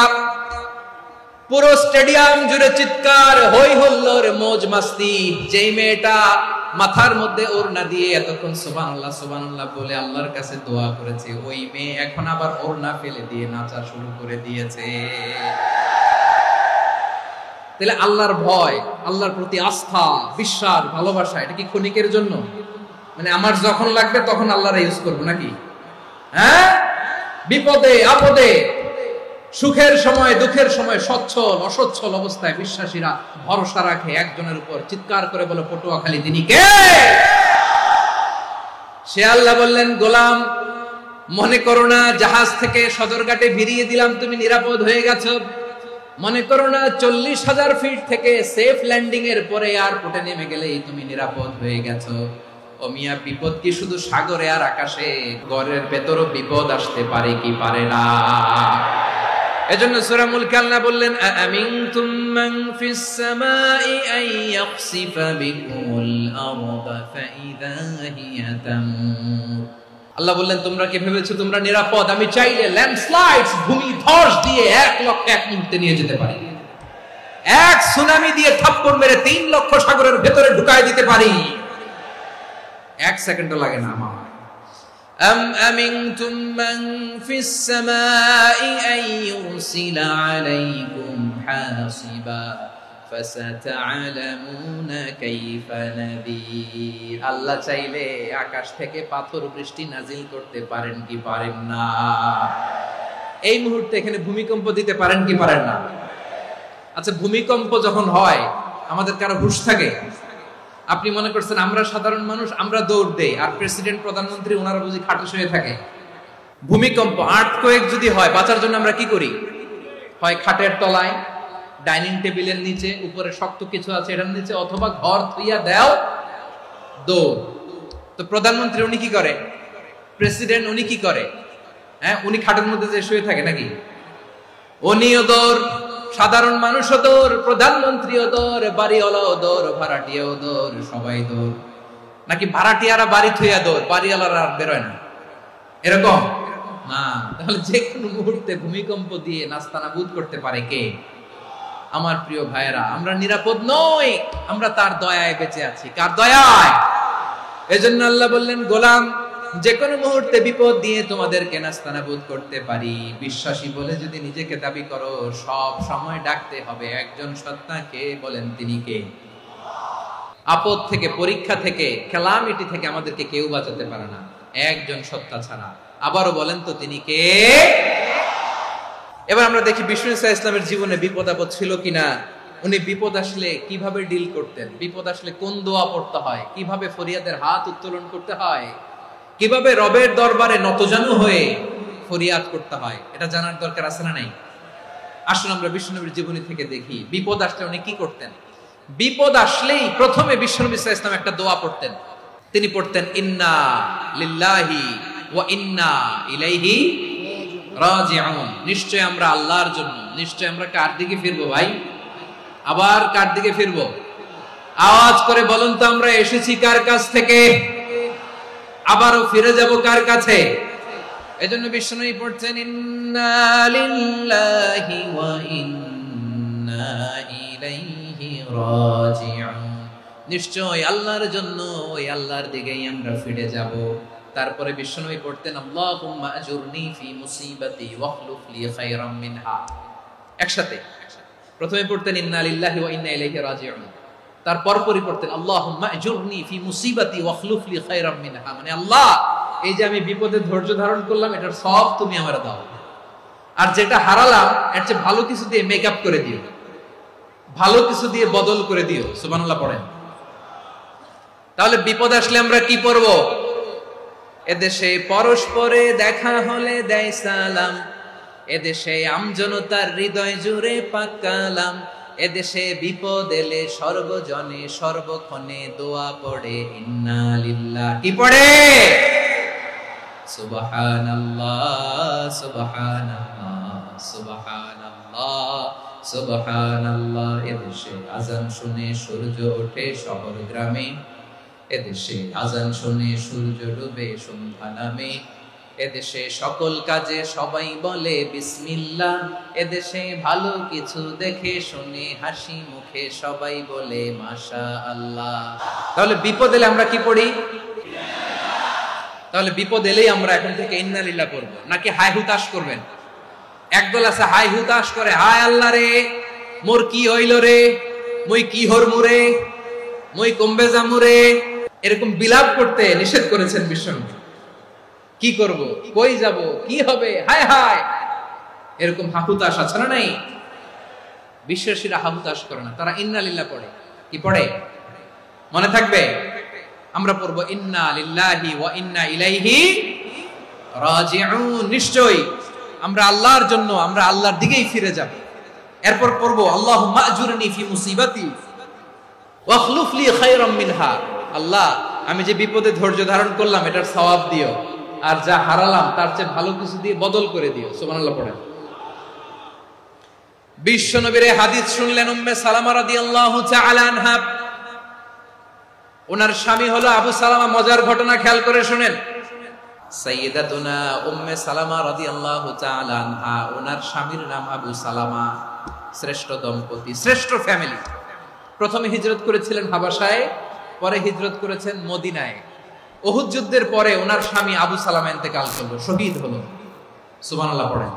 পুরো স্টেডিয়াম জুড়ে চিৎকার, হই হুল্লোড়, মौज মাস্তি। যেই মেয়েটা মাথার মধ্যে ওড়না দিয়ে এতক্ষণ সুবহানাল্লাহ সুবহানাল্লাহ বলে আল্লাহর কাছে দোয়া করেছে, ওই মেয়ে এখন আবার ওড়না ফেলে দিয়ে নাচা শুরু করে দিয়েছে। তাহলে আল্লাহর ভয়, আল্লাহর প্রতি আস্থা, বিশ্বাস, ভালোবাসা, এটা কি ক্ষণিকের জন্য? মানে আমার যখন লাগবে তখন আল্লাহর ইউজ করব নাকি? হ্যাঁ, বিপদে আপদে, সুখের সময় দুঃখের সময়, সচ্ছল অসচ্ছল অবস্থায় বিশ্বাসীরা ভরসা রাখে একজনের উপর। চিৎকার করে বলে, পটুয়াখালী তিনি কে? সে আল্লাহ বললেন, গোলাম মনে করো না জাহাজ থেকে সদরঘাটে ভিড়িয়ে দিলাম, তুমি নিরাপদ হয়ে গেছো। মনে করো না 40,000 ফিট থেকে সেফ ল্যান্ডিং এর পরে এয়ারপোর্টে নেমে গেলেই তুমি নিরাপদ হয়ে গেছো। ও মিয়া, বিপদ কি শুধু সাগরে আর আকাশে? ঘরের ভেতরও বিপদ আসতে পারে কি পারে না? এজন্য সূরা মুলকে আল্লাহ বললেন, আমিনতুম মান ফিস সামাই আন ইয়াখসিফা বিকুমুল আরদা ফাইযা হিয়া তামুর। আল্লাহ বললেন, তোমরা কি ভেবেছো তোমরা নিরাপদ? আমি চাইলে ল্যান্ডস্লাইডস, ভূমি ধস দিয়ে 1 লক্ষ 1 মুহূর্তে নিয়ে যেতে পারি। এক সুনামি দিয়ে থাপ্পড় মেরে 3 লক্ষ সাগরের ভেতরে ঢুকায় দিতে পারি। 1 সেকেন্ডও লাগে না আমার। أم أمنتم من في السماء أن يرسل عليكم حاصبا فستعلمون كيف نذير। আল্লাহ চাইলে আকাশ থেকে পাথর বৃষ্টি নাজিল করতে পারেন কি পারেন না? এই মুহূর্তে এখানে ভূমিকম্প দিতে পারেন কি পারেন না? আচ্ছা, ভূমিকম্প যখন হয় আমাদের কারো হুঁশ থাকে? আপনি মনে করছেন আমরা সাধারণ মানুষ, আমরা দৌড় দেই, আর প্রেসিডেন্ট প্রধানমন্ত্রী ওনারা বুঝি খাটে শুয়ে থাকে? ভূমিকম্প, আর্থকোয়েক যদি হয়, বাঁচার জন্য আমরা কি করি? হয় খাটের তলায়, ডাইনিং টেবিলের নিচে, উপরে শক্ত কিছু আছে এটার নিচে, অথবা ঘর থুইয়া দাও দৌড়। তো প্রধানমন্ত্রী উনি কি করে? প্রেসিডেন্ট উনি কি করে? হ্যাঁ, উনি খাটের মধ্যে যে শুয়ে থাকে নাকি? উনিও দৌড়, সাধারণ মানুষও দৌড়, প্রধানমন্ত্রীও দৌড়, বাড়িওয়ালাও দৌড়, ভাড়াটিয়াও দৌড়, সবাই দৌড়। নাকি ভাড়াটিয়ারা বাড়ি থুইয়া দৌড়, বাড়িওয়ালারা আর বেরোয় না? এরকম না। তাহলে যে কোনো মুহূর্তে ভূমিকম্প দিয়ে নাস্তানাবুদ করতে পারে কে? আমার প্রিয় ভাইয়েরা, আমরা নিরাপদ নই, আমরা তার দয়ায় বেঁচে আছি। কার দয়ায়? এজন্য আল্লাহ বললেন, গোলাম, যে কোনো মুহূর্তে বিপদ দিয়ে তোমাদেরকে নাস্তানাবুদ করতে পারি। বিশ্বাসী বলে যদি নিজেকে দাবি করো, সব সময় ডাকতে হবে একজন সত্তাকে। বলেন তিনি কে? আপদ থেকে, পরীক্ষা থেকে, ক্যালামিটি থেকে আমাদেরকে কেউ বাঁচাতে পারে না, একজন সত্তা ছাড়া। আবারও বলেন তো তিনি কে? এবার আমরা দেখি বিষ্ণু ইসলামের জীবনে বিপদ আপদ ছিল কিনা। উনি বিপদ আসলে কিভাবে ডিল করতেন, বিপদ আসলে কোন দোয়া পড়তে হয়, কিভাবে ফরিয়াদের হাত উত্তোলন করতে হয়, কিভাবে রবের দরবারে নতজানু হয়ে ফরিয়াদ করতে হয়, এটা জানার দরকার আছে না নাই? আসুন আমরা বিষ্ণুনবীর জীবনী থেকে দেখি বিপদ আসলে উনি কি করতেন। বিপদ আসলেই প্রথমে বিষ্ণুনবী সাল্লাল্লাহু আলাইহি ওয়াসাল্লাম একটা দোয়া পড়তেন। তিনি পড়তেন, ইন্না লিল্লাহি ওয়া ইন্না ইলাইহি রাজিউন। নিশ্চয় আমরা আল্লাহর জন্য, নিশ্চয় আমরা কার দিকে ফিরবো ভাই? আবার কার দিকে ফিরবো? আওয়াজ করে বলুন তো, আমরা এসেছি কার কাছ থেকে, আবারও ফিরে যাব কার কাছে? এজন্য বিষ্ণু পড়ছেন, ইন্না লিল্লাহি ওয়া ইন্না ইলাইহি রাজিউন। নিশ্চয় আল্লাহর জন্য, ওই আল্লাহর দিকেই আমরা ফিরে যাব। তারপরে বিষ্ণু পড়তেন, আল্লাহুম্মা আজুরনি ফি মুসিবাতি ওয়াখলুফ লি খায়রাম মিনহা। একসাথে প্রথমে পড়তেন ইন্না লিল্লাহি ওয়া ইন্না ইলাইহি রাজিউন, তারপর পড়তেন আল্লাহুম্মা আজুরনি ফি মুসিবাতি ওয়াখলুফ লি খায়রাম মিনহা। মানে আল্লাহ, এই যে আমি বিপদে ধৈর্য ধারণ করলাম, এটার সব তুমি আমারে দাও, আর যেটা হারালাম এর চেয়ে ভালো কিছু দিয়ে মেকআপ করে দিও, ভালো কিছু দিয়ে বদল করে দিও। সুবহানাল্লাহ পড়েন। তাহলে বিপদ আসলে আমরা কি পড়ব? এদেশে পরস্পরে দেখা হলে দেয় সালাম, এদেশে আমজনতার হৃদয় জুড়ে পাক কালাম, এদেশে বিপদ এলে সর্বজনে সর্বক্ষণে দোয়া পড়ে ইন্না লিল্লাহি। কি পড়ে? সুবহানাল্লাহ সুবহানাল্লাহ সুবহানাল্লাহ সুবহানাল্লাহ। এদেশে আজান শুনে সূর্য ওঠে শহর গ্রামে, এদেশে আজান শুনে সূর্য ডুবে সন্ধ্যা নামে, এদেশে সকল কাজে সবাই বলে বিসমিল্লাহ, এদেশে ভালো কিছু দেখে শুনে হাসি মুখে সবাই বলে মাশাআল্লাহ। তাহলে বিপদ এলে আমরা কি পড়ি? তাহলে বিপদ এলেই আমরা এখন থেকে ইন্না লিল্লাহ পড়ব, নাকি হাই হুতাশ করবেন? একদল আছে হাই হুতাশ করে, হায় আল্লাহ রে, মোর কি হইল রে, মই কি হরমু রে, মই কমবে জামু রে, এরকম বিলাপ করতে নিষেধ করেছেন বিষ্ণু। কি করব, কই যাব, কি হবে, হায় হায়, এরকম হাহুতাশ আছে না নাই? বিশ্বাসীরা হাহুতাশ করে না, তারা ইন্না লিল্লাহ পড়ে। কি পড়ে মনে থাকবে? আমরা পড়ব ইন্না লিল্লাহি ওয়া ইন্না ইলাইহি রাজিউন। নিশ্চয়ই আমরা আল্লাহর জন্য, আমরা আল্লাহর দিকেই ফিরে যাব। এরপর পড়ব আল্লাহুম্মা আজুরনি ফি মুসিবাতি ওয়াখলুফ লি খায়রাম মিনহা। আল্লাহ, আমি যে বিপদে ধৈর্য ধারণ করলাম এটার সওয়াব দিও, আর যা হারালাম তার চেয়ে ভালো কিছু দিয়ে বদল করে দিও। সুবহানাল্লাহ পড়েন। বিশ্বনবীর হাদিস শুনলেন উম্মে সালামা রাদিয়াল্লাহু তাআলা আনহা। ওনার স্বামী হলো আবু সালামা। মজার ঘটনা খেয়াল করে শুনেন। সাইয়্যিদাতুনা উম্মে সালামা রাদিয়াল্লাহু তাআলা আনহা, ওনার স্বামীর নাম আবু সালামা। শ্রেষ্ঠ দম্পতি, শ্রেষ্ঠ ফ্যামিলি। প্রথমে হিজরত করেছিলেন হাবাসায়, পরে হিজরত করেছেন মদিনায়। উহুদ যুদ্ধের পরে ওনার স্বামী আবু সালামা ইন্তেকাল করলো, শহীদ হলো। সুবহানাল্লাহ পড়েন।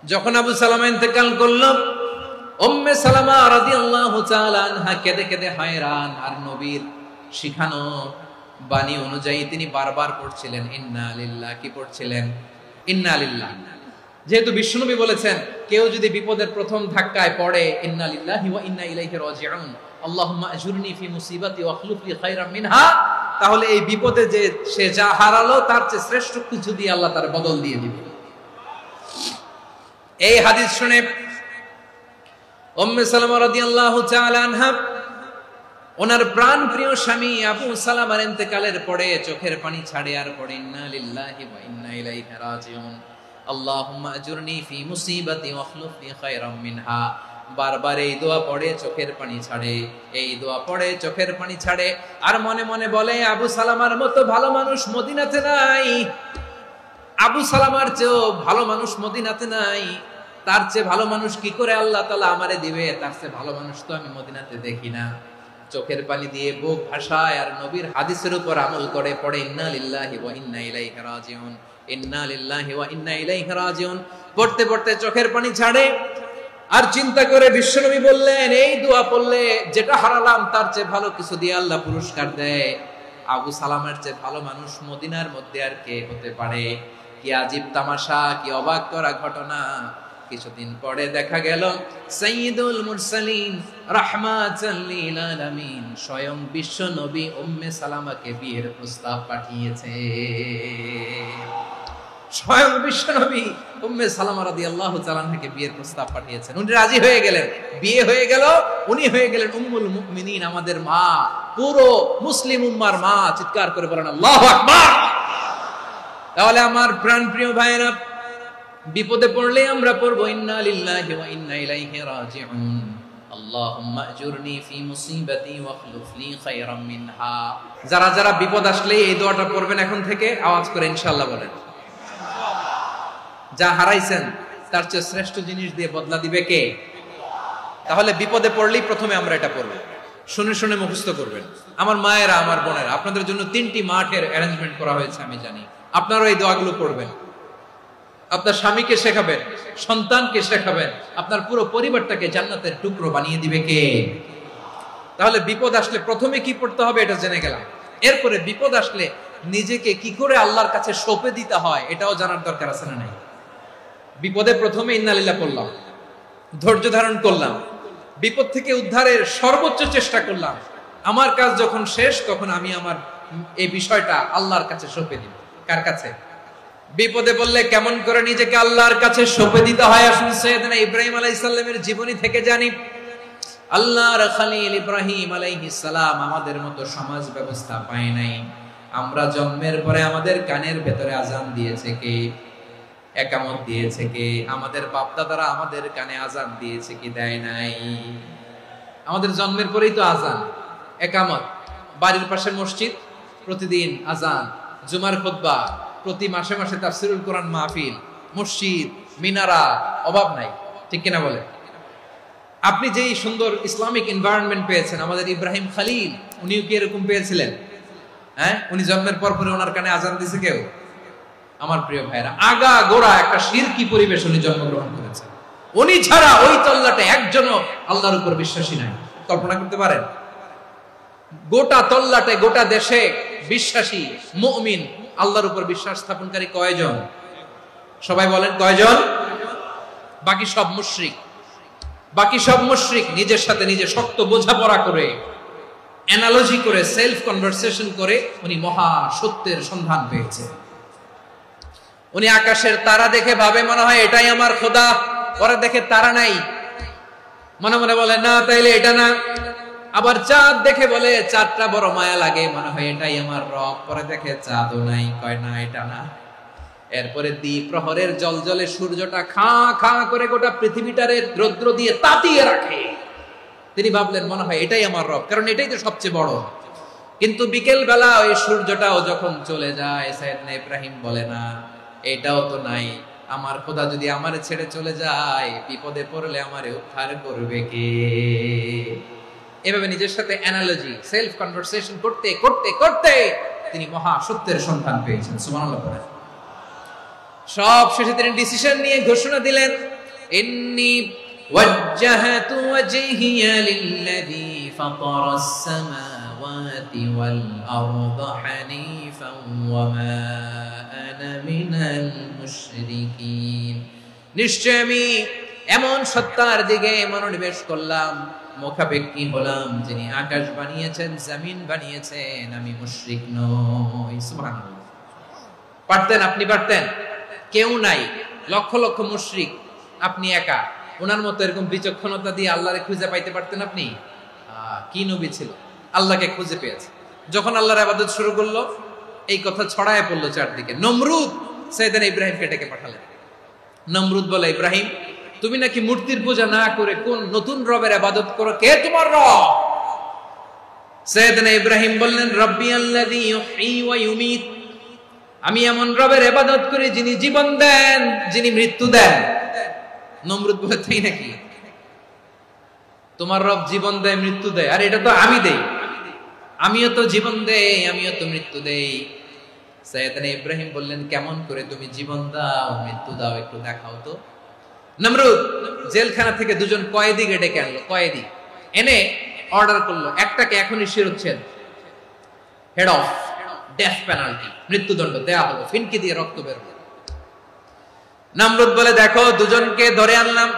যখন আবু সালামা ইন্তেকাল করলো, উম্মে সালামা রাদিয়াল্লাহু তাআলা আনহা কেঁদে কেঁদে হায়রান। আর নবীর শিখানো বাণী অনুযায়ী তিনি বারবার পড়ছিলেন ইন্না লিল্লাহ। কি পড়ছিলেন? ইন্না লিল্লাহ। যেহেতু বিশ্বনবী বলেছেন কেউ যদি বিপদের প্রথম ধাক্কায় পড়ে ইন্না লিল্লাহি ওয়া ইন্না ইলাইহি রাজিউন, আল্লাহুম্মা আজুরনি ফি মুসিবাতি ওয়াখলুফ লি খায়রাম মিনহা, তাহলে এই বিপদে যে সে যা হারালো তার চেয়ে শ্রেষ্ঠ কিছু দিয়ে আল্লাহ তার বদল দিয়ে দিবে। এই হাদিস শুনে উম্মে সালামা রাদিয়াল্লাহু তাআলা আনহা ওনার প্রাণ প্রিয় স্বামী আবু সালামার ইন্তেকালের পরে চোখের পানি ছাড়ে আর পড়ে ইন্না লিল্লাহি ওয়া ইন্না ইলাইহি রাজিউন আল্লাহুম্মা আজুরনি ফি মুসিবাতি ওয়াখলুফনি খায়রাম মিনহা। বারবার এই দোয়া পড়ে চোখের পানি ছাড়ে, এই দোয়া পড়ে চোখের পানি ছাড়ে, আর মনে মনে বলে আবু সালামার মতো ভালো মানুষ মদিনাতে নাই, আবু সালামার চেয়েও ভালো মানুষ মদিনাতে নাই, তার চেয়ে ভালো মানুষ কি করে আল্লাহ তাআলা আমারে দিবে, তার চেয়ে ভালো মানুষ তো আমি মদিনাতে দেখি না। চোখের পানি দিয়ে বুক ভাসায় আর নবীর হাদিসের উপর আমল করে পড়ে ইন্না লিল্লাহি ওয়া ইন্না ইলাইহি রাজিউন, ইন্না লিল্লাহি ওয়া ইন্না ইলাইহি রাজিউন। পড়তে পড়তে চোখের পানি ছাড়ে আর চিন্তা করে বিশ্বনবী বললেন এই দোয়া পড়লে যেটা হারালাম তার চেয়ে ভালো কিছু দিয়ে আল্লাহ পুরস্কার দেয়। আবু সালামের চেয়ে ভালো মানুষ মদিনার মধ্যে আর কে হতে পারে? কি আজীব তামাশা, কি অবাক করা ঘটনা। কিছুদিন পরে দেখা গেল সাইয়্যিদুল মুরসালিন রাহমাতাল লিল আলামিন স্বয়ং বিশ্ব নবী উম্মে সালামাকে বিয়ের প্রস্তাব পাঠিয়েছে। স্বয়ং বিশ্ব নবী উম্মে সালামা রাদিয়াল্লাহু তাআলা আনহাকে বিয়ের প্রস্তাব পাঠিয়েছেন। উনি রাজি হয়ে গেলেন, বিয়ে হয়ে গেল, উনি হয়ে গেলেন উম্মুল মুমিনিন, আমাদের মা, পুরো মুসলিম উম্মার মা। চিৎকার করে বলেন আল্লাহু আকবার। তাহলে আমার প্রাণপ্রিয় ভাইরা, বিপদে পড়লে আমরা পড়বো ইন্না লিল্লাহি ওয়া ইন্না ইলাইহি রাজিউন আল্লাহুম্মা আজুরনি ফি মুসিবাতি ওয়াখলুফনি খায়রাম মিনহা। যারা যারা বিপদ আসলে এই দোয়াটা পড়বেন এখন থেকে আওয়াজ করে ইনশাআল্লাহ বলেন। যা হারাইছেন তার চেয়ে শ্রেষ্ঠ জিনিস দিয়ে বদলা দিবে কে? তাহলে বিপদে পড়লেই প্রথমে আমরা এটা পড়ব, শুনে শুনে মুখস্থ করবেন। আমার মায়েরা, আমার বোনেরা, আপনাদের জন্য 3টি মাঠের অ্যারেঞ্জমেন্ট করা হয়েছে, আমি জানি। আপনারাও এই দোয়াগুলো পড়বেন, আপনার স্বামীকে শেখাবেন, সন্তানকে শেখাবেন, আপনার পুরো পরিবারটাকে জান্নাতের টুকরো বানিয়ে দিবে কে? তাহলে বিপদ আসলে প্রথমে কি পড়তে হবে এটা জেনে গেলাম। এরপরে বিপদ আসলে নিজেকে কি করে আল্লাহর কাছে সঁপে দিতে হয় এটাও জানার দরকার আছে না নাই? বিপদে প্রথমে ইন্না লিল্লাহ পড়লাম, ধৈর্য ধারণ করলাম, বিপদ থেকে উদ্ধারের সর্বোচ্চ চেষ্টা করলাম। আমার কাজ যখন শেষ তখন আমি আমার এই বিষয়টা আল্লাহর কাছে সঁপে দিব। কার কাছে? বিপদে বললে কেমন করে নিজেকে আল্লাহর কাছে সঁপে দিতে হয় আসুন সাইয়েদনা ইব্রাহিম আলাইহিস সালামের জীবনী থেকে জানি। আল্লাহর খলিল ইব্রাহিম আলাইহিস সালাম আমাদের মতো সমাজ ব্যবস্থা পায় নাই। আমরা জন্মের পরে আমাদের কানের ভেতরে আজান দিয়েছে কে? একামত দিয়েছে কে? আমাদের বাপ দাদারা আমাদের কানে আজান দিয়েছে কি দেয় নাই? আমাদের জন্মের পরেই তো আজান, একামত, বাড়ির পাশে মসজিদ, প্রতিদিন আজান, জুমার খুতবা, প্রতি মাসে মাসে তাফসীরুল কোরআন মাহফিল, মসজিদ, মিনারা, অভাব নাই। ঠিক কিনা বলে? আপনি যেই সুন্দর ইসলামিক এনভায়রনমেন্ট পেয়েছেন, আমাদের ইব্রাহিম খলিল উনিও কি এরকম পেয়েছিলেন? হ্যাঁ, উনি জন্মের পর পরে ওনার কানে আজান দিয়েছে কেউ? আমার প্রিয় ভাইরা, আগা গোড়া একটা শিরকি পরিবেশ উনি জন্মগ্রহণ করেছেন। উনি ছাড়া ওই তল্লাটে একজনও আল্লাহর উপর বিশ্বাসী নাই। কল্পনা করতে পারেন? গোটা তল্লাটে, গোটা দেশে বিশ্বাসী মুমিন, আল্লাহর উপর বিশ্বাস স্থাপনকারী কয়জন? সবাই বলেন কয়জন? বাকি সব মুশরিক। বাকি সব মুশরিক নিজের সাথে নিজে শক্ত বোঝাপড়া করে, অ্যানালজি করে, সেলফ কনভারসেশন করে উনি মহা সত্যের সন্ধান পেয়েছে। উনি আকাশের তারা দেখে ভাবে মনে হয় এটাই আমার খোদা, পরে দেখে তারা নাই, মনে মনে বলে না তাইলে এটা না। আবার চাঁদ দেখে বলে চাঁদটা বড় মায়া লাগে, মনে হয় এটাই আমার রব, পরে দেখে চাঁদও নাই, কয় না এটা না। এরপরে দ্বীপ প্রহরের জলজলে সূর্যটা খাঁ খাঁ করে গোটা পৃথিবীটারে রৌদ্র দিয়ে তাতিয়ে রাখে। তিনি ভাবলেন মনে হয় এটাই আমার রব, কারণ এটাই তো সবচেয়ে বড়। কিন্তু বিকেল বেলা ওই সূর্যটাও যখন চলে যায়, সাইয়েদনা ইব্রাহিম বলে না এটাও তো নাই, আমার খোদা যদি আমারে ছেড়ে চলে যায়, বিপদে পড়লে আমারে উদ্ধার করবে কে? এভাবে নিজের সাথে অ্যানালজি, সেলফ কনভারসেশন করতে করতে করতে তিনি মহা সত্যের সন্ধান পেয়েছেন। সুবহানাল্লাহ। সব শেষে তিনি ডিসিশন নিয়ে ঘোষণা দিলেন, ইন্নী ওয়াজ্জাহাতু ওয়াজহিয়া লিল্লাযী ফাতারাস সামাওয়াতি ওয়াল আরদা হানিফান ওয়া মা আনা মিনাল মুশরিকিন। নিশ্চয় আমি এমন সত্তার দিকে মনোনিবেশ করলাম, মুখাপেক্ষী হলাম যিনি আকাশ বানিয়েছেন, জমিন বানিয়েছেন, আমি মুশরিক নই। সুবহানাল্লাহ। পারতেন? আপনি পারতেন? কেউ নাই, লক্ষ লক্ষ মুশরিক, আপনি একা। ওনার মতো এরকম বিচক্ষণতা দিয়ে আল্লাহরে খুঁজে পাইতে পারতেন আপনি? কি নবী ছিল, আল্লাহকে খুঁজে পেয়েছে। যখন আল্লাহর ইবাদত শুরু করলো, এই কথা ছড়ায় পড়লো চারদিকে। নমরুদ সাইয়েদনা ইব্রাহিমকে ডেকে পাঠালেন। নমরুদ বলে, ইব্রাহিম, তুমি নাকি মূর্তির পূজা না করে কোন নতুন রবের ইবাদত করো, কে তোমার রব? সাইয়েদনা ইব্রাহিম বললেন, রব্বি আল্লাযী ইউহয়ী ওয়া ইউমীত, আমি এমন রবের ইবাদত করি যিনি জীবন দেন, যিনি মৃত্যু দেন। নমরুদ বলে, তাই নাকি? তোমার রব জীবন দেয়, মৃত্যু দেয়, আর এটা তো আমি দেই। আমিও তো জীবন দেই, আমিও তো মৃত্যু দেই। সাইয়েদনা ইব্রাহিম বললেন, কেমন করে তুমি জীবন দাও, মৃত্যু দাও, একটু দেখাও তো। নমরুদ জেলখানা থেকে দুজন কয়েদিকে ডেকে আনলো, কয়েদি এনে অর্ডার করলো, একটাকে এখনই শিরোচ্ছেদ, হেড অফ, ডেথ পেনাল্টি, মৃত্যুদণ্ড দেয়া হলো, ফিনকি দিয়ে রক্ত বের হলো। নমরুদ বলে, দেখো, দুজনকে ধরে আনলাম,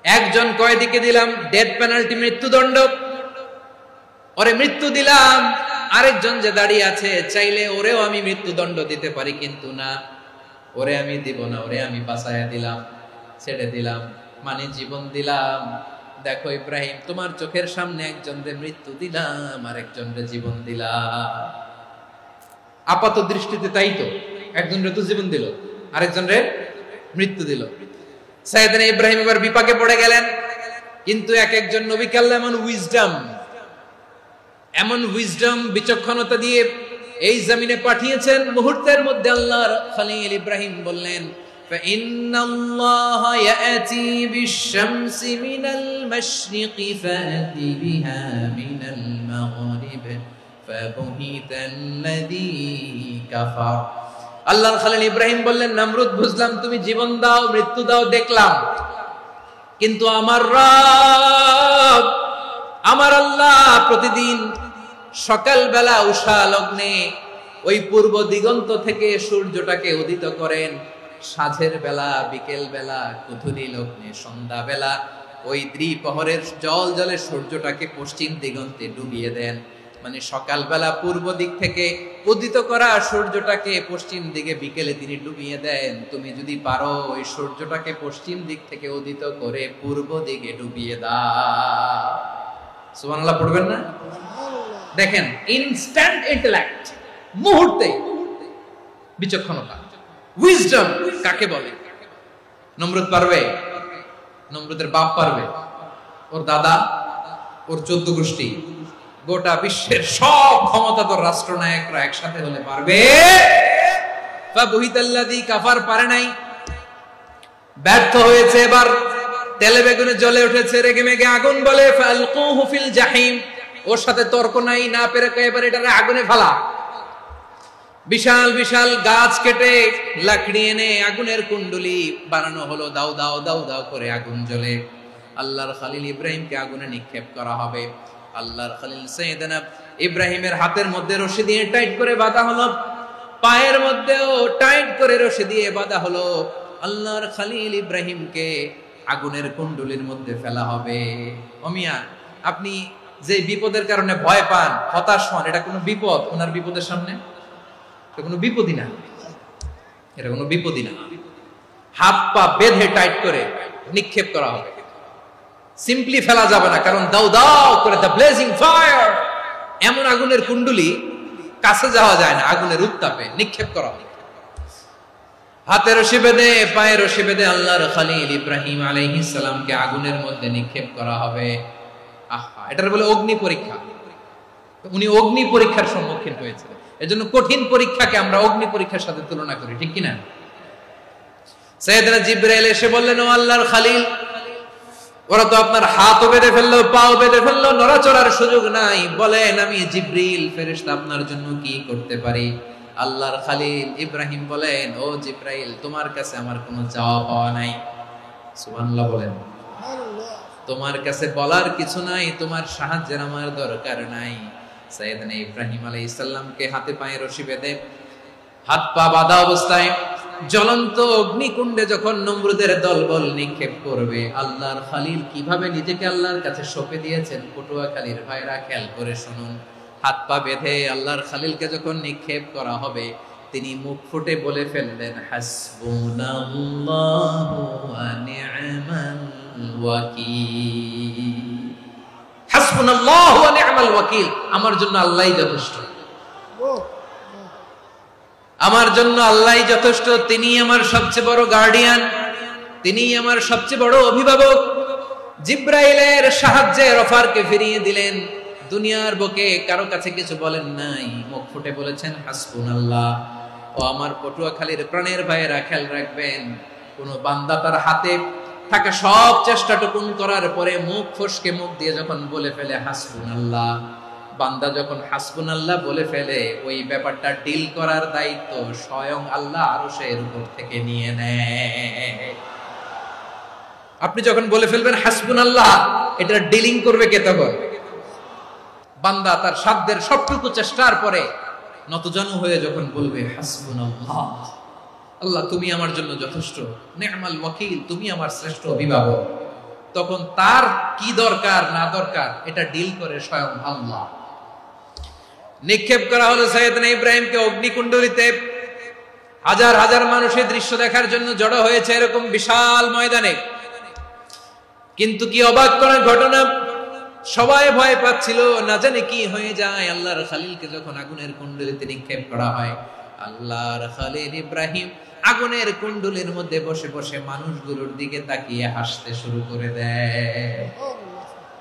একজন কয়েদিকে দিলাম ডেথ পেনাল্টি, মৃত্যুদণ্ড, ওরে মৃত্যু দিলাম। আরেকজন যে দাঁড়িয়ে আছে, চাইলে ওরেও আমি মৃত্যুদণ্ড দিতে পারি, কিন্তু না, ওরে আমি দিব না, ওরে আমি বাঁচায়া দিলাম, ছেড়ে দিলাম, মানে জীবন দিলাম। দেখো ইব্রাহিম, তোমার চোখের সামনে একজনের মৃত্যু দিলাম, আর একজনের জীবন দিলাম। আপাত দৃষ্টিতে তাই তো, একজনের তো জীবন দিল, আরেকজনের মৃত্যু দিল। সাইয়েদনা ইব্রাহিম এবার বিপাকে পড়ে গেলেন। কিন্তু এক একজন নবীকে আল্লাহ এমন উইজডম, বিচক্ষণতা দিয়ে এই জমিনে পাঠিয়েছেন। মুহূর্তের মধ্যে আল্লাহর খলিল ইব্রাহিম বললেন, ফাইন্নাল্লাহা ইয়াতি বিশ-শামসি মিনাল মাশরিকি ফাতি বিহা মিনাল মাগরিব ফাবুহিতাল্লাযী কাফার। আল্লাহর খলিল ইব্রাহিম বললেন, নমরুদ, বুঝলাম তুমি জীবন দাও, মৃত্যু দাও, দেখলাম, কিন্তু আমার রব, আমার আল্লাহ প্রতিদিন সকালবেলা উষা লগ্নে ওই পূর্ব দিগন্ত থেকে সূর্যটাকে উদিত করেন, সাঁঝের বেলা, বিকেল বেলা, কুথুরি লগ্নে, সন্ধ্যা বেলা ওই দ্বিপ্রহরের জলে সূর্যটাকে পশ্চিম দিগন্তে ডুবিয়ে দেন। মানে সকালবেলা পূর্ব দিক থেকে উদিত করা সূর্যটাকে পশ্চিম দিকে বিকেলে তিনি ডুবিয়ে দেন। তুমি যদি পারো ওই সূর্যটাকে পশ্চিম দিক থেকে উদিত করে পূর্ব দিকে ডুবিয়ে দাও। সুবহানাল্লাহ পড়বেন না? দেখেন, ইনস্ট্যান্ট ইন্টেলেক্ট, মুহূর্তে বিচক্ষণতা, উইজডম কাকে বলে? নমরুদ পারবে? নমরুদের বাপ পারবে? ওর দাদা, ওর 14 গোষ্ঠী, গোটা বিশ্বের সব ক্ষমতাধর রাষ্ট্রনায়করা একসাথে হলে পারবে? ফাবুহিতাল্লাযী কাফার পারে নাই, ব্যর্থ হয়েছে। এবার তেলে বেগুনে জ্বলে উঠেছে, রেগে মেগে আগুন বলে, ফালকুহু ফিল জাহিম। ওর সাথে তর্ক নাই, না পেরে এবার এটারে আগুনে ফেলা। বিশাল বিশাল গাছ কেটে লাকড়ি এনে আগুনের কুণ্ডলি বানানো হলো, দাও দাও দাও দাও করে আগুন জ্বলে। আল্লাহর খলিল ইব্রাহিমকে আগুনে নিক্ষেপ করা হবে। আল্লাহর খলিল সাইয়েদনা ইব্রাহিমের হাতের মধ্যে রশি দিয়ে টাইট করে বাঁধা হলো, পায়ের মধ্যেও টাইট করে রশি দিয়ে বাঁধা হলো। আল্লাহর খলিল ইব্রাহিমকে আগুনের কুণ্ডলির মধ্যে ফেলা হবে। ওমিয়া, আপনি যে বিপদের কারণে ভয় পান, হতাশ হন, এটা কোনো বিপদ? ওনার বিপদের সামনে এটা কোনো বিপদই না, এটা কোনো বিপদই না। হাত পা বেঁধে টাইট করে নিক্ষেপ করা হবে, সিম্পলি ফেলা যাবে না, কারণ দাও দাও করে দ্য ব্লেজিং ফায়ার, এমন আগুনের কুণ্ডলি, কাছে যাওয়া যায় না, আগুনের উত্তাপে নিক্ষেপ করা হবে। হাতে রশি বেঁধে, পায়ে রশি বেঁধে আল্লাহর খলিল ইব্রাহিম আলাইহিস সালামকে আগুনের মধ্যে নিক্ষেপ করা হবে। আহা, এটার বলে অগ্নি পরীক্ষা। উনি অগ্নি পরীক্ষার সম্মুখীন হয়েছিলেন। এজন্য কঠিন পরীক্ষাকে আমরা অগ্নি পরীক্ষার সাথে তুলনা করি, ঠিক কিনা? সাইয়েদনা জিবরাইল এসে বললেন, ও আল্লাহর খলিল, ওরা তো আপনার হাতও বেঁধে ফেললো, পাও বেঁধে ফেললো, নড়াচড়ার সুযোগ নাই, বলেন আমি জিবরিল ফেরেশতা আপনার জন্য কি করতে পারি? আল্লাহর খলিল ইব্রাহিম বলেন, ও জিবরাইল, তোমার কাছে আমার কোনো চাওয়া পাওয়া নাই। সুবহানাল্লাহ বলেন। তোমার কাছে বলার কিছু নাই, তোমার সাহায্যের আমার দরকার নাই। সাইয়েদনা ইব্রাহিম আলাইহিস সালামকে হাতে পায়ে রশি বেঁধে, হাত পা বাঁধা অবস্থায় জ্বলন্ত অগ্নিকুণ্ডে যখন নমরুদের দলবল নিক্ষেপ করবে, আল্লাহর খলিল কিভাবে নিজেকে আল্লাহর কাছে সঁপে দিয়েছেন পটুয়াখালীর ভাইরা খেয়াল করে শুনুন। হাত পা বেঁধে আল্লাহর খলিলকে যখন নিক্ষেপ করা হবে, তিনি মুখ ফুটে বলে ফেললেন, হাসবুনাল্লাহু ওয়া নি'মাল ওয়াকিল। হাসবুনাল্লাহু ওয়া নি'মাল ওয়াকিল, আমার জন্য আল্লাহই যথেষ্ট, আমার জন্য আল্লাহই যথেষ্ট। তিনি আমার সবচেয়ে বড় গার্ডিয়ান, তিনি আমার সবচেয়ে বড় অভিভাবক। জিব্রাইলের সাহায্যে অফারকে ফিরিয়ে দিলেন। দুনিয়ার বুকে কারো কাছে কিছু বলেন নাই, মুখ ফুটে বলেছেন হাসবুনাল্লাহ। ও আমার পটুয়াখালীর প্রাণের ভাইয়েরা, খেয়াল রাখবেন, কোন বান্দা তার হাতে থাকা সব চেষ্টাটুকুন করার পরে মুখ ফসকে মুখ দিয়ে যখন বলে ফেলে হাসবুনাল্লাহ, বান্দা যখন হাসবুনাল্লাহ বলে ফেলে, ওই ব্যাপারটা ডিল করার দায়িত্ব স্বয়ং আল্লাহ আরশের উপর থেকে নিয়ে নেয়। আপনি যখন বলে ফেলবেন হাসবুনাল্লাহ, এটা ডিলিং করবে কে তখন? বান্দা তার সাধ্যের সবটুকু চেষ্টার পরে নতজানু হয়ে যখন বলবে হাসবুনাল্লাহ, আল্লাহ তুমি আমার জন্য যথেষ্ট, নি'মাল ওয়াকিল, তুমি আমার শ্রেষ্ঠ অভিভাবক, তখন তার কি দরকার না দরকার এটা ডিল করে স্বয়ং আল্লাহ। নিক্ষেপ করা হলো সাইয়েদনা ইব্রাহিমকে অগ্নিকুণ্ডলিতে। হাজার হাজার মানুষের দৃশ্য দেখার জন্য জড়ো হয়েছে এরকম বিশাল ময়দানে। কিন্তু কি অবাক করার ঘটনা, সবাই ভয় পাচ্ছিল, না জানে কি হয়ে যায়। আল্লাহর খলিলকে যখন আগুনের কুণ্ডলিতে নিক্ষেপ করা হয়, আল্লাহর খলিল ইব্রাহিম আগুনের কুণ্ডলীর মধ্যে বসে বসে মানুষগুলোর দিকে তাকিয়ে হাসতে শুরু করে দেয়।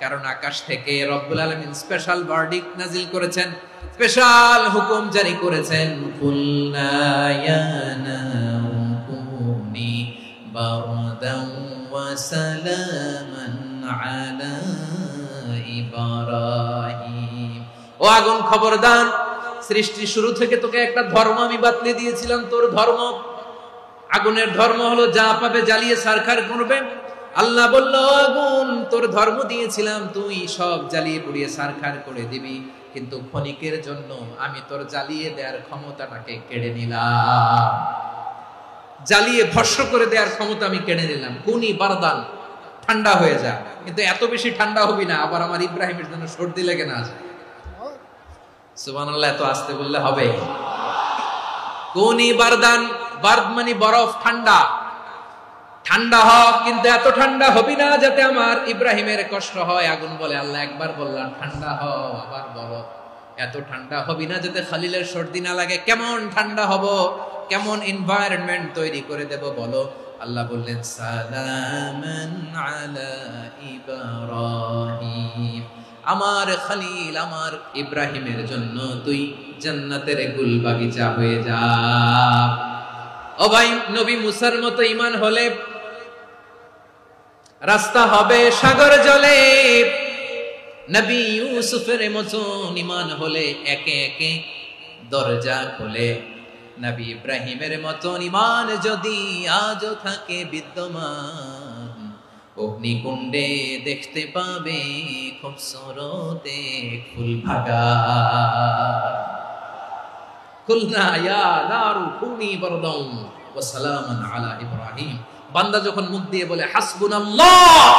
কারণ আকাশ থেকে রব্বুল আলামিন স্পেশাল ভার্ডিক্ট নাজিল করেছেন, স্পেশাল হুকুম জারি করেছেন, কুলনা ইয়া নারু কুনি বারদান ওয়া সালামান আলা ইব্রাহিম। ও আগুন, খবরদার, সৃষ্টি শুরু থেকে তোকে একটা ধর্ম আমি বাতলে দিয়েছিলাম। তোর ধর্ম, আগুনের ধর্ম হলো যা পাবে জ্বালিয়ে ছারখার করবে। আল্লাহ বলল, আগুন, তোর ধর্ম দিয়েছিলাম, তুই সব জ্বালিয়ে পুড়িয়ে ছারখার করে দিবি, কিন্তু ক্ষণিকের জন্য আমি তোর জ্বালিয়ে দেওয়ার ক্ষমতাটাকে কেড়ে নিলাম, জ্বালিয়ে ভস্ম করে দেওয়ার ক্ষমতা আমি কেড়ে নিলাম। কুনি বারদান, ঠান্ডা হয়ে যা। কিন্তু এত বেশি ঠান্ডা হবি না আবার আমার ইব্রাহিমের জন্য সর্দি লেগে না যায়। সুবহানাল্লাহ, এত আস্তে বললে হবে? কুনি বারদান, বারদ মানে বরফ, ঠান্ডা, ঠান্ডা হ, কিন্তু এত ঠান্ডা হবি না যাতে আমার ইব্রাহিমের কষ্ট হয়। আগুন বলে, আল্লাহ একবার বললাম ঠান্ডা হ, আবার বলো এত ঠান্ডা হবি না যাতে খলিলের সর্দি না লাগে। কেমন ঠান্ডা হব, কেমন এনভায়রনমেন্ট তৈরি করে দেব বলো? আল্লাহ বললেন, সালামান আলা ইব্রাহিম, আমার খলিল, আমার ইব্রাহিমের জন্য তুই জান্নাতের গুল বাগিচা হয়ে যা। ও ভাই, নবী মুসার মতো ঈমান হলে রাস্তা হবে সাগর জলে, নবী ইউসুফের মতো ঈমান হলে একে একে দরজা খোলে। নবী ইব্রাহিমের মতো ঈমান যদি আজও থাকে বিদ্যমান, অগ্নিকুণ্ডে দেখতে পাবে খুবসুরতে ফুল ভাগা। কুলনা ইয়া নারু কুনি বারদান ওয়া সালামান আলা ইব্রাহিম। বান্দা যখন মুখ দিয়ে বলে হাসবুনাল্লাহ,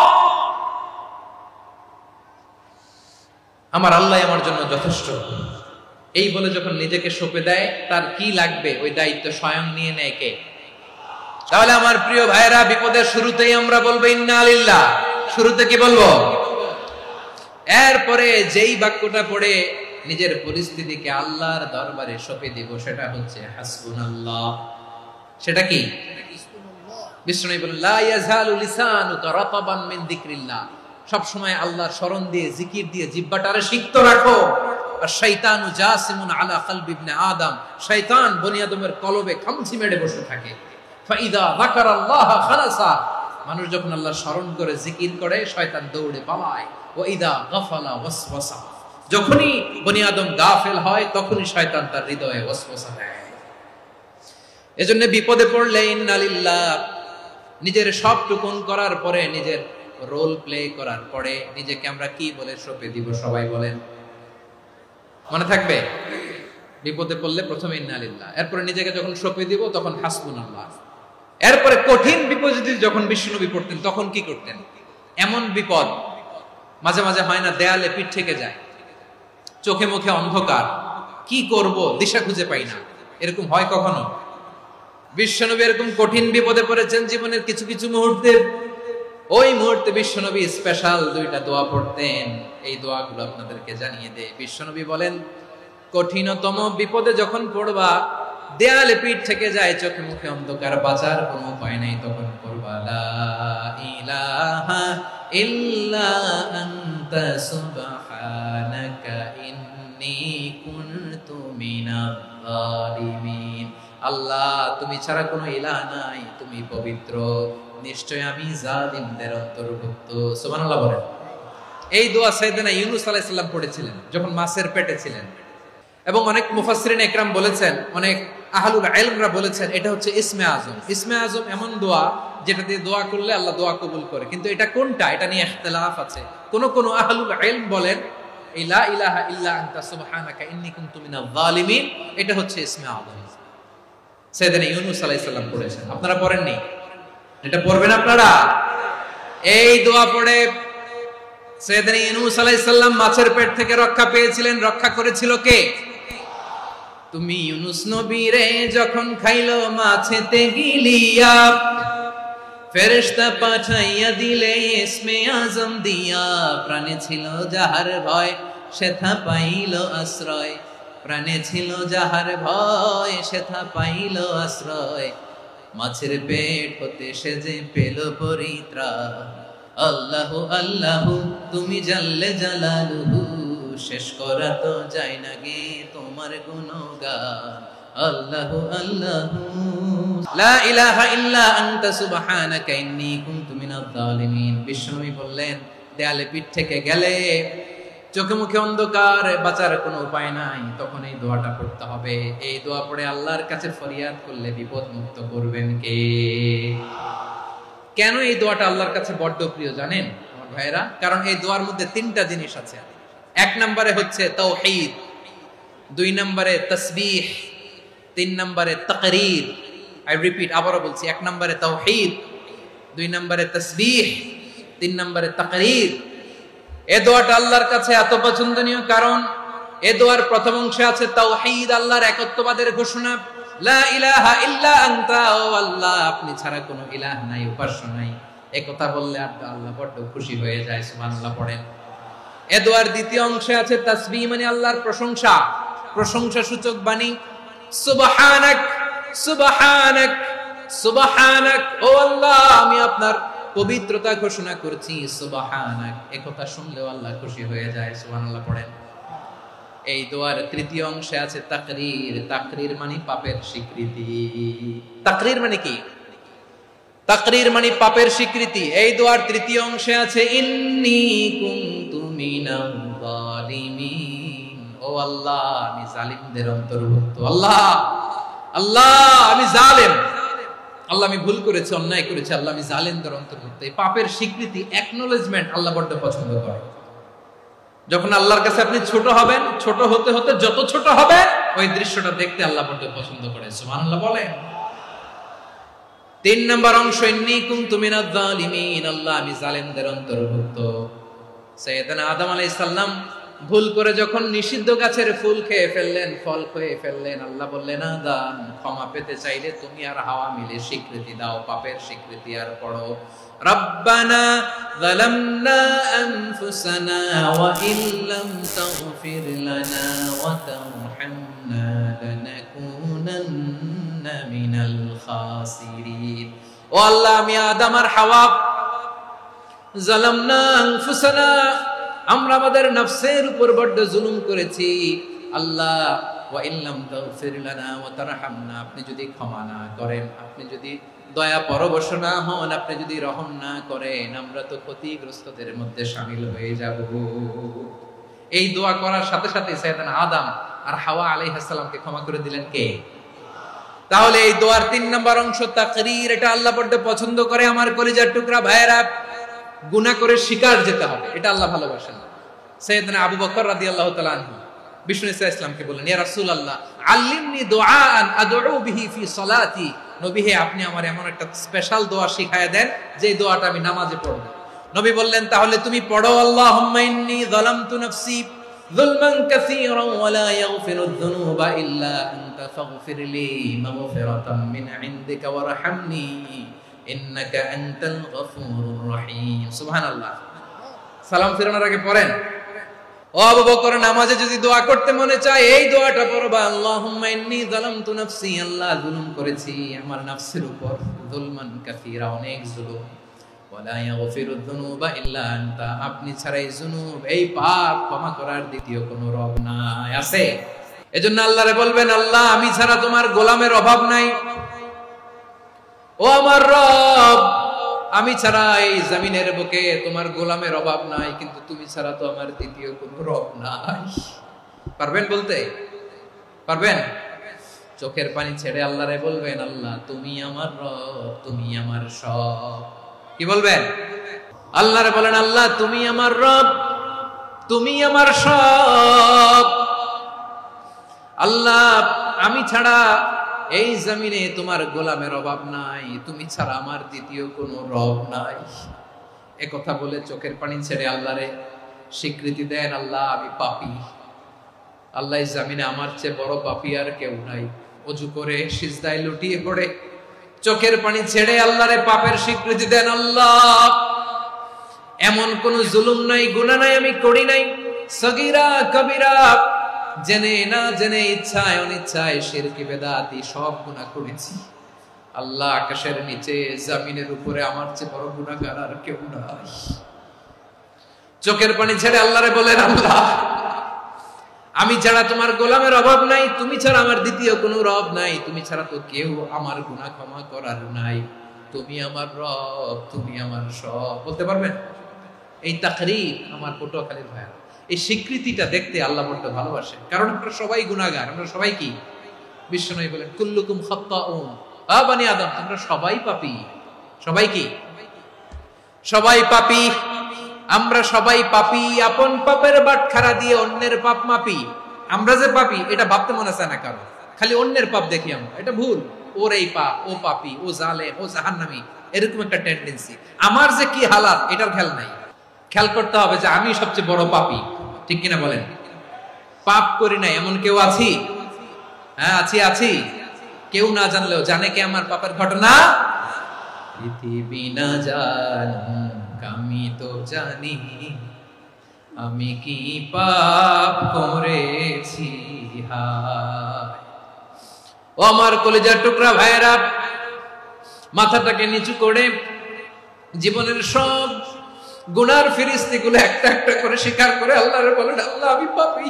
আমার আল্লাহ আমার জন্য যথেষ্ট, এই বলে যখন নিজেকে সঁপে দেয়, তার কি লাগবে ওই দায়িত্ব স্বয়ং নিয়ে নেয় কে? তাহলে আমার প্রিয় ভাইরা, বিপদের শুরুতেই আমরা বলবো ইন্না লিল্লাহ। শুরুতে কি বলবো? এরপরে যেই বাক্যটা পড়ে নিজের পরিস্থিতিকে আল্লাহর দরবারে সঁপে দিব, সেটা হচ্ছে হাসবুনাল্লাহ। সেটা কি? বিষ্ণু বলেন, লা ইয়াজালু লিসানুকা রাতাবান মিন যিকরিল্লাহ। সব সময় আল্লাহর স্মরণ দিয়ে, জিকির দিয়ে জিহ্বাটারে সিক্ত রাখো। আর শয়তানু জাসিমুন আলা কলবি ইবনে আদম, শয়তান বনি আদমের কলবে খামচি মেরে বসে থাকে। ফাইদা যাকারাল্লাহ খালাসা, মানুষ যখন আল্লাহর স্মরণ করে জিকির করে, শয়তান দৌড়ে পালায়। ওয়া ইদা গাফালা ওয়াসওয়াসা, যখনই বনি আদম গাফেল হয়, তখনই শয়তান তার হৃদয়ে ওয়াসওয়াসা দেয়। এজন্য বিপদে পড়লে ইন্না লিল্লাহ, নিজের সবটুকুন করার পরে, নিজের রোল প্লে করার পরে নিজেকে আমরা কি বলে সঁপে দিব? সবাই বলেন, মনে থাকবে? বিপদে পড়লে প্রথমে ইন্না লিল্লাহ, এরপরে নিজেকে যখন সঁপে দিব তখন হাসবুনাল্লাহ। এরপরে কঠিন বিপদে যখন বিশ্বনবী পড়তেন তখন কি করতেন? এমন বিপদ মাঝে মাঝে হয় না, দেয়ালে পিঠ থেকে যায়, চোখে মুখে অন্ধকার, কি করব দিশা খুঁজে পাই না, এরকম হয় কখনো? বিশ্বনবী এরকম কঠিন বিপদে পড়েছেন জীবনের কিছু কিছু মুহূর্তে। ওই মুহূর্তে বিশ্বনবী স্পেশাল 2টা দোয়া পড়তেন। এই দোয়াগুলো আপনাদেরকে জানিয়ে দেয়। বিশ্বনবী বলেন, কঠিনতম বিপদে যখন পড়বা, দেয়ালে পিঠ থেকে যায়, চোখে মুখে অন্ধকার, বাঁচার কোনো উপায় নাই, তখন পড়বা লা ইলাহা ইল্লা আনতা সুবহানাকা ইন্নী কুনতু মিনাজ জালিমিন। আল্লাহ, তুমি ছাড়া কোনো ইলাহ নাই, তুমি পবিত্র, নিশ্চয় আমি জালিমদের অন্তর্ভুক্ত। সুবহানাল্লাহ বলেন। এই দোয়া সাইয়েদনা ইউনূস আলাইহিস সালাম পড়েছিলেন যখন মাছের পেটে ছিলেন। এবং অনেক মুফাসসিরিন ইকরাম বলেছেন, অনেক আহলুল ইলমরা বলেছেন, এটা হচ্ছে ইসমে আজম। ইসমে আজম এমন দোয়া যেটা দিয়ে দোয়া করলে আল্লাহ দোয়া কবুল করে, কিন্তু এটা কোনটা এটা নিয়ে ইখতিলাফ আছে। কোন কোন আহলুল ইলম বলেন এই লা ইলাহা ইল্লা আনতা সুবহানাকা ইন্নী কুনতু মিনাজ জালিমিন, এটা হচ্ছে ইসমে আজম। সাইয়েদনা ইউনূস আলাইহিস সালাম পড়েছেন, আপনারা পড়েননি? এটা পড়বেন আপনারা। এই দোয়া পড়ে সাইয়েদনা ইউনূস আলাইহিস সালাম মাছের পেট থেকে রক্ষা পেয়েছিলেন। রক্ষা করেছিল কে? তুমি ইউনূস নবী রে যখন খাইলো মাছেতে গিলিয়া, ফেরেশতা পাঠাইয়া দিলে ইসমে আজম দিয়া, প্রাণে ছিল যাহার ভয় সেথা পাইল আশ্রয়, প্রাণে ছিল যাহার ভয় সেথা পাইল আশ্রয়, মাছের পেট হতে সে যে পেল পরিত্রাণ। আল্লাহু আল্লাহু তুমি জাল্লে জালালুহু, শেষ করা তো যায় না গে তোমার গুণগান। আল্লাহু আল্লাহু লা ইলাহা ইল্লা আনতা সুবহানাকা ইন্নী কুনতু মিনাজ জালিমিন। বিশ্বনবী বললেন, দেয়ালে পিঠ থেকে গেলে, চোখে মুখে অন্ধকার, বাঁচার কোনো উপায় নাই, তখন এই দোয়াটা পড়তে হবে। এই দোয়া পড়ে আল্লাহর কাছে ফরিয়াদ করলে বিপদ মুক্ত করবেন কে? কেন এই দোয়াটা আল্লাহর কাছে বড্ড প্রিয় জানেন আমার ভাইরা? কারণ এই দোয়ার মধ্যে 3টা জিনিস আছে। 1 নম্বরে হচ্ছে তাওহীদ, 2 নম্বরে তাসবিহ, 3 নম্বরে তাকরীর। আই রিপিট, আবারও বলছি, 1 নম্বরে তাওহীদ, 2 নম্বরে তাসবিহ, 3 নম্বরে তাকরীর। এই দোয়াটা আল্লাহর কাছে এত পছন্দনীয় কারণ এই দোয়ার প্রথম অংশে আছে তাওহীদ, আল্লাহর একত্ববাদের ঘোষণা। লা ইলাহা ইল্লা আনতা, ও আল্লাহ আপনি ছাড়া কোনো ইলাহ নাই, উপাস্য নাই, এই কথা বললে আল্লাহ বড় খুশি হয়ে যায়। সুবহানাল্লাহ পড়েন। এই দোয়ার দ্বিতীয় অংশে আছে তাসবিহ, মানে আল্লাহর প্রশংসা, প্রশংসা সূচক বাণী। সুবহানাক সুবহানাক সুবহানাক, ও আল্লাহ আমি আপনার পবিত্রতা ঘোষণা করছি। সুবহানাক, এই কথা শুনলেও আল্লাহ খুশি হয়ে যায়। সুবহানাল্লাহ পড়েন। এই দোয়ার তৃতীয় অংশে আছে তাকরীর। তাকরীর মানে পাপের স্বীকৃতি। তাকরীর মানে কি? তাকরীর মানে পাপের স্বীকৃতি। এই দোয়ার তৃতীয় অংশে আছে ইন্নী কুনতু মিনাজ জালিমিন, ও আল্লাহ আমি জালিমদের অন্তর্ভুক্ত। আল্লাহ আল্লাহ আমি জালেম, আল্লাহ আমি ভুল করেছি, অন্যায় করেছি, আল্লাহ আমি জালেমদের অন্তর্ভুক্ত। এই পাপের স্বীকৃতি, অ্যাকনোলেজমেন্ট আল্লাহ বড় পছন্দ করে। যখন আল্লাহর কাছে আপনি ছোট হবেন, ছোট হতে হতে যত ছোট হবে, ওই দৃশ্যটা দেখতে আল্লাহ বড় পছন্দ করে। সুবহানাল্লাহ বলেন। 3 নম্বর অংশ ইন্নী কুনতু মিনাজ জালিমিন, আল্লাহ আমি জালেমদের অন্তর্ভুক্ত। সাইয়েদনা আদম আলাইহিস সালাম ভুল করে যখন নিষিদ্ধ গাছের ফুল খেয়ে ফেললেন, ফল খেয়ে ফেললেন, আল্লাহ বললেন আদম ক্ষমা পেতে চাইলে তুমি আর হাওয়া মিলে স্বীকৃতি দাও, পাপের স্বীকৃতি আর পড়ো রব্বানা যালামনা আনফুসানা ওয়া ইল্লাম তাগফির লানা ওয়া তারহামনা লানাকুনান্না মিনাল খাসিরিন। ও আল্লাহ আমি আদম আর হাওয়া যালামনা আনফুসানা, আমরা আমাদের নফসের উপর বড় জুলুম করেছি। আল্লাহ ওয়া ইল্লাম তাগফির লানা ওয়া তারহামনা, আপনি যদি ক্ষমা না করেন, আপনি যদি দয়া পরবশ না হন, আপনি যদি রহম না করেন, আমরা তো ক্ষতিগ্রস্তদের মধ্যে শামিল হয়ে যাব। এই দোয়া করার সাথে সাথে সাইয়েদনা আদম আর হাওয়া আলাইহিস সালামকে ক্ষমা করে দিলেন কে? তাহলে এই দোয়ার 3 নম্বর অংশ তাকরীর, এটা আল্লাহ বড় পছন্দ করে। আমার কলিজার টুকরা ভাইয়েরা, গুনাহ করে শিকার যেতে হবে, এটা আল্লাহ ভালোবাসেন। সাইয়েদনা আবু বকর রাদিয়াল্লাহু তাআলা আনহু বিষ্ণু ঈসা ইসলামকে বললেন, ইয়া রাসূলুল্লাহ আল্লিমনি দুআআন আদউ বিহি ফি সালাতি। নবী হে, আপনি আমার এমন একটা স্পেশাল দোয়া শিখায়া দেন যে দোয়াটা আমি নামাজে পড়ব। নবী বললেন, তাহলে তুমি পড়ো, আল্লাহুম্মা ইন্নী যালামতু নাফসি যুলমান কাসীরান ওয়া লা ইয়াগফিরুয যুনুবা ইল্লা আনতা ফাগফিরলি মাগফিরাতাম মিন ইনদিকা ওয়ারহামনি ইন্নাকা আনতাল গফুরুর রহিম। সুবহানাল্লাহ। সালাম ফিরানোর আগে পড়েন। ও আবু বকর, নামাজে যদি দোয়া করতে মনে চায় এই দোয়াটা পড়বা, আল্লাহুম্মা ইন্নী যালামতু নাফসি, আল্লাহ জুলুম করেছি আমার নফসের উপর, যুলমান কাসীরা, অনেক জুলুম, ওয়া লা ইয়াগফিরুয যুনুবা ইল্লা আনতা, আপনি ছাড়া এই জুনুব, এই পাপ ক্ষমা করার দ্বিতীয় কোনো রব নাই। আছে? এজন্য আল্লাহরে বলবেন, আল্লাহ আমি ছাড়া তোমার গোলামের অভাব নাই, ও আমার রব আমি ছাড়া এই জমিনের বুকে তোমার গোলামের অভাব নাই, কিন্তু তুমি ছাড়া তো আমার দ্বিতীয় কোনো রব নাই। পারবেন বলতে? পারবেন? চোখের পানি ছেড়ে আল্লাহরে বলবেন, আল্লাহ তুমি আমার রব, তুমি আমার সব। কি বলবেন? আল্লাহরে বলেন, আল্লাহ তুমি আমার রব, তুমি আমার সব। আল্লাহ আমি ছাড়া এই জমিনে তোমার গোলামের অভাব নাই, তুমি ছাড়া আমার দ্বিতীয় কোনো রব নাই। একথা বলে চোখের পানি ছেড়ে আল্লাহরে স্বীকৃতি দেন, আল্লাহ আমি পাপী, আল্লাহ এই জমিনে আমার চেয়ে বড় পাপী আর কেউ নাই। ওযু করে সিজদায় লুটিয়ে পড়ে চোখের পানি ছেড়ে আল্লাহরে পাপের স্বীকৃতি দেন, আল্লাহ এমন কোন জুলুম নাই, গুনাহ নাই আমি করি নাই, সগীরা কবিরা, জেনে না জেনে, ইচ্ছায় অনিচ্ছায়, শিরকি বেদাতি সব গুনাহ করেছি। আল্লাহ আকাশের নিচে জমিনের উপরে আমার চেয়ে বড় গুনাহগার আর কেউ নাই। চোখের পানি ছেড়ে আল্লাহরে বলেন, আল্লাহ আমি ছাড়া তোমার গোলামের অভাব নাই, তুমি ছাড়া আমার দ্বিতীয় কোনো রব নাই, তুমি ছাড়া তো কেউ আমার গুনাহ ক্ষমা করার নাই, তুমি আমার রব, তুমি আমার সব। বলতে পারবেন? এই তাকরীর আমার পটুয়াখালীর ভাইয়া, এই স্বীকৃতিটা দেখতে আল্লাহ বড্ড ভালোবাসে, কারণ আমরা সবাই গুনাহগার, আমরা সবাই কি? বিশ্বনবী বলেন, কুল্লুকুম খাত্তাউন, আ বনি আদম তোমরা সবাই পাপী। সবাই কি? সবাই পাপী। আমরা সবাই পাপী, আপন পাপের বাটখারা দিয়ে অন্যের পাপ মাপি। আমরা যে পাপী এটা ভাবতে মনে চায় না কারো, খালি অন্যের পাপ দেখি আমরা, এটা ভুল। ওর এই পাপ, ও পাপী, ও জালেম, ও জাহান্নামী, এরকম একটা টেন্ডেন্সি। আমার যে কি হালাত এটার খেয়াল নাই। খেয়াল করতে হবে যে আমি সবচেয়ে বড় পাপী, ঠিক কিনা বলেন? পাপ করি নাই এমন কেউ আছি? হ্যাঁ আছি। কেউ না জানলেও জানে কে আমার পাপের ঘটনা? পৃথিবী না জানুক আমি তো জানি, আমি কি পাপ করেছি। হায় ও আমার কলিজার টুকরা ভাইরা, মাথাটাকে নিচু করে জীবনের সব গুনার ফিরিস্তিগুলো একটা একটা করে স্বীকার করে আল্লাহরে বলেন, আল্লাহ আমি পাপী,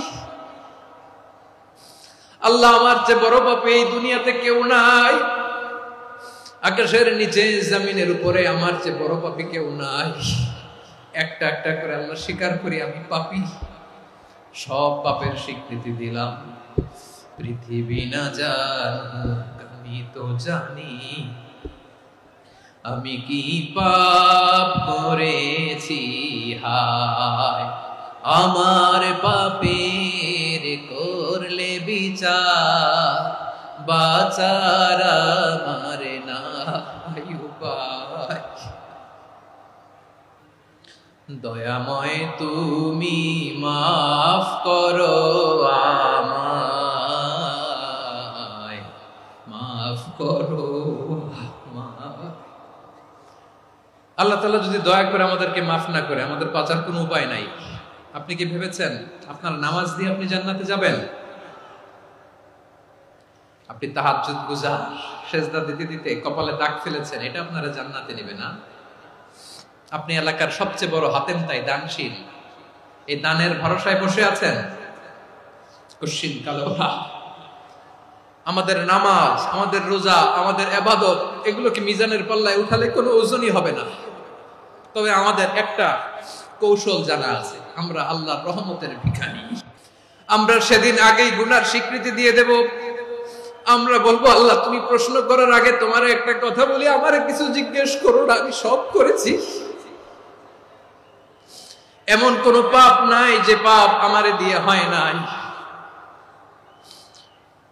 আল্লাহ আমার চেয়ে বড় পাপী এই দুনিয়াতে কেউ নাই, আকাশের নিচে জমিনের উপরে আমার চেয়ে বড় পাপী কেউ নাই। একটা একটা করে আল্লাহ স্বীকার করি আমি পাপী, সব পাপের স্বীকৃতি দিলাম। পৃথিবী না জানুক আমি তো জানি, আমি কি পাপ করেছি। হায় আমার পাপের করলে বিচার, বাঁচার আমার নাই উপায়। দয়াময় তুমি মাফ করো আমায়, মাফ করো আমায়। আল্লাহ তাআলা যদি দয়া করে আমাদেরকে মাফ না করে, আমাদের বাঁচার কোনো উপায় নাই। আপনি কি ভেবেছেন আপনার নামাজ দিয়ে আপনি জান্নাতে যাবেন? আপনি তাহাজ্জুদ গুজার, সেজদা দিতে দিতে কপালে দাগ ফেলেছেন, এটা আপনারা জান্নাতে নেবে না। আপনি এলাকার সবচেয়ে বড় হাতেম তাই দানশীল, এই দানের ভরসায় বসে আছেন, কশিন কালো। আমাদের নামাজ, আমাদের রোজা, আমাদের ইবাদত, এগুলোকে মিজানের পাল্লায় উঠালে কোনো ওজনই হবে না। তবে আমাদের একটা কৌশল জানা আছে, আমরা আল্লাহর রহমতের ভিখারি। আমরা সেদিন আগেই গুনার স্বীকৃতি দিয়ে দেব। আমরা বলবো, আল্লাহ তুমি প্রশ্ন করার আগে তোমার একটা কথা বলি, আমারে কিছু জিজ্ঞেস করো না, আমি সব করেছি। এমন কোন পাপ নাই যে পাপ আমারে দিয়ে হয় নাই।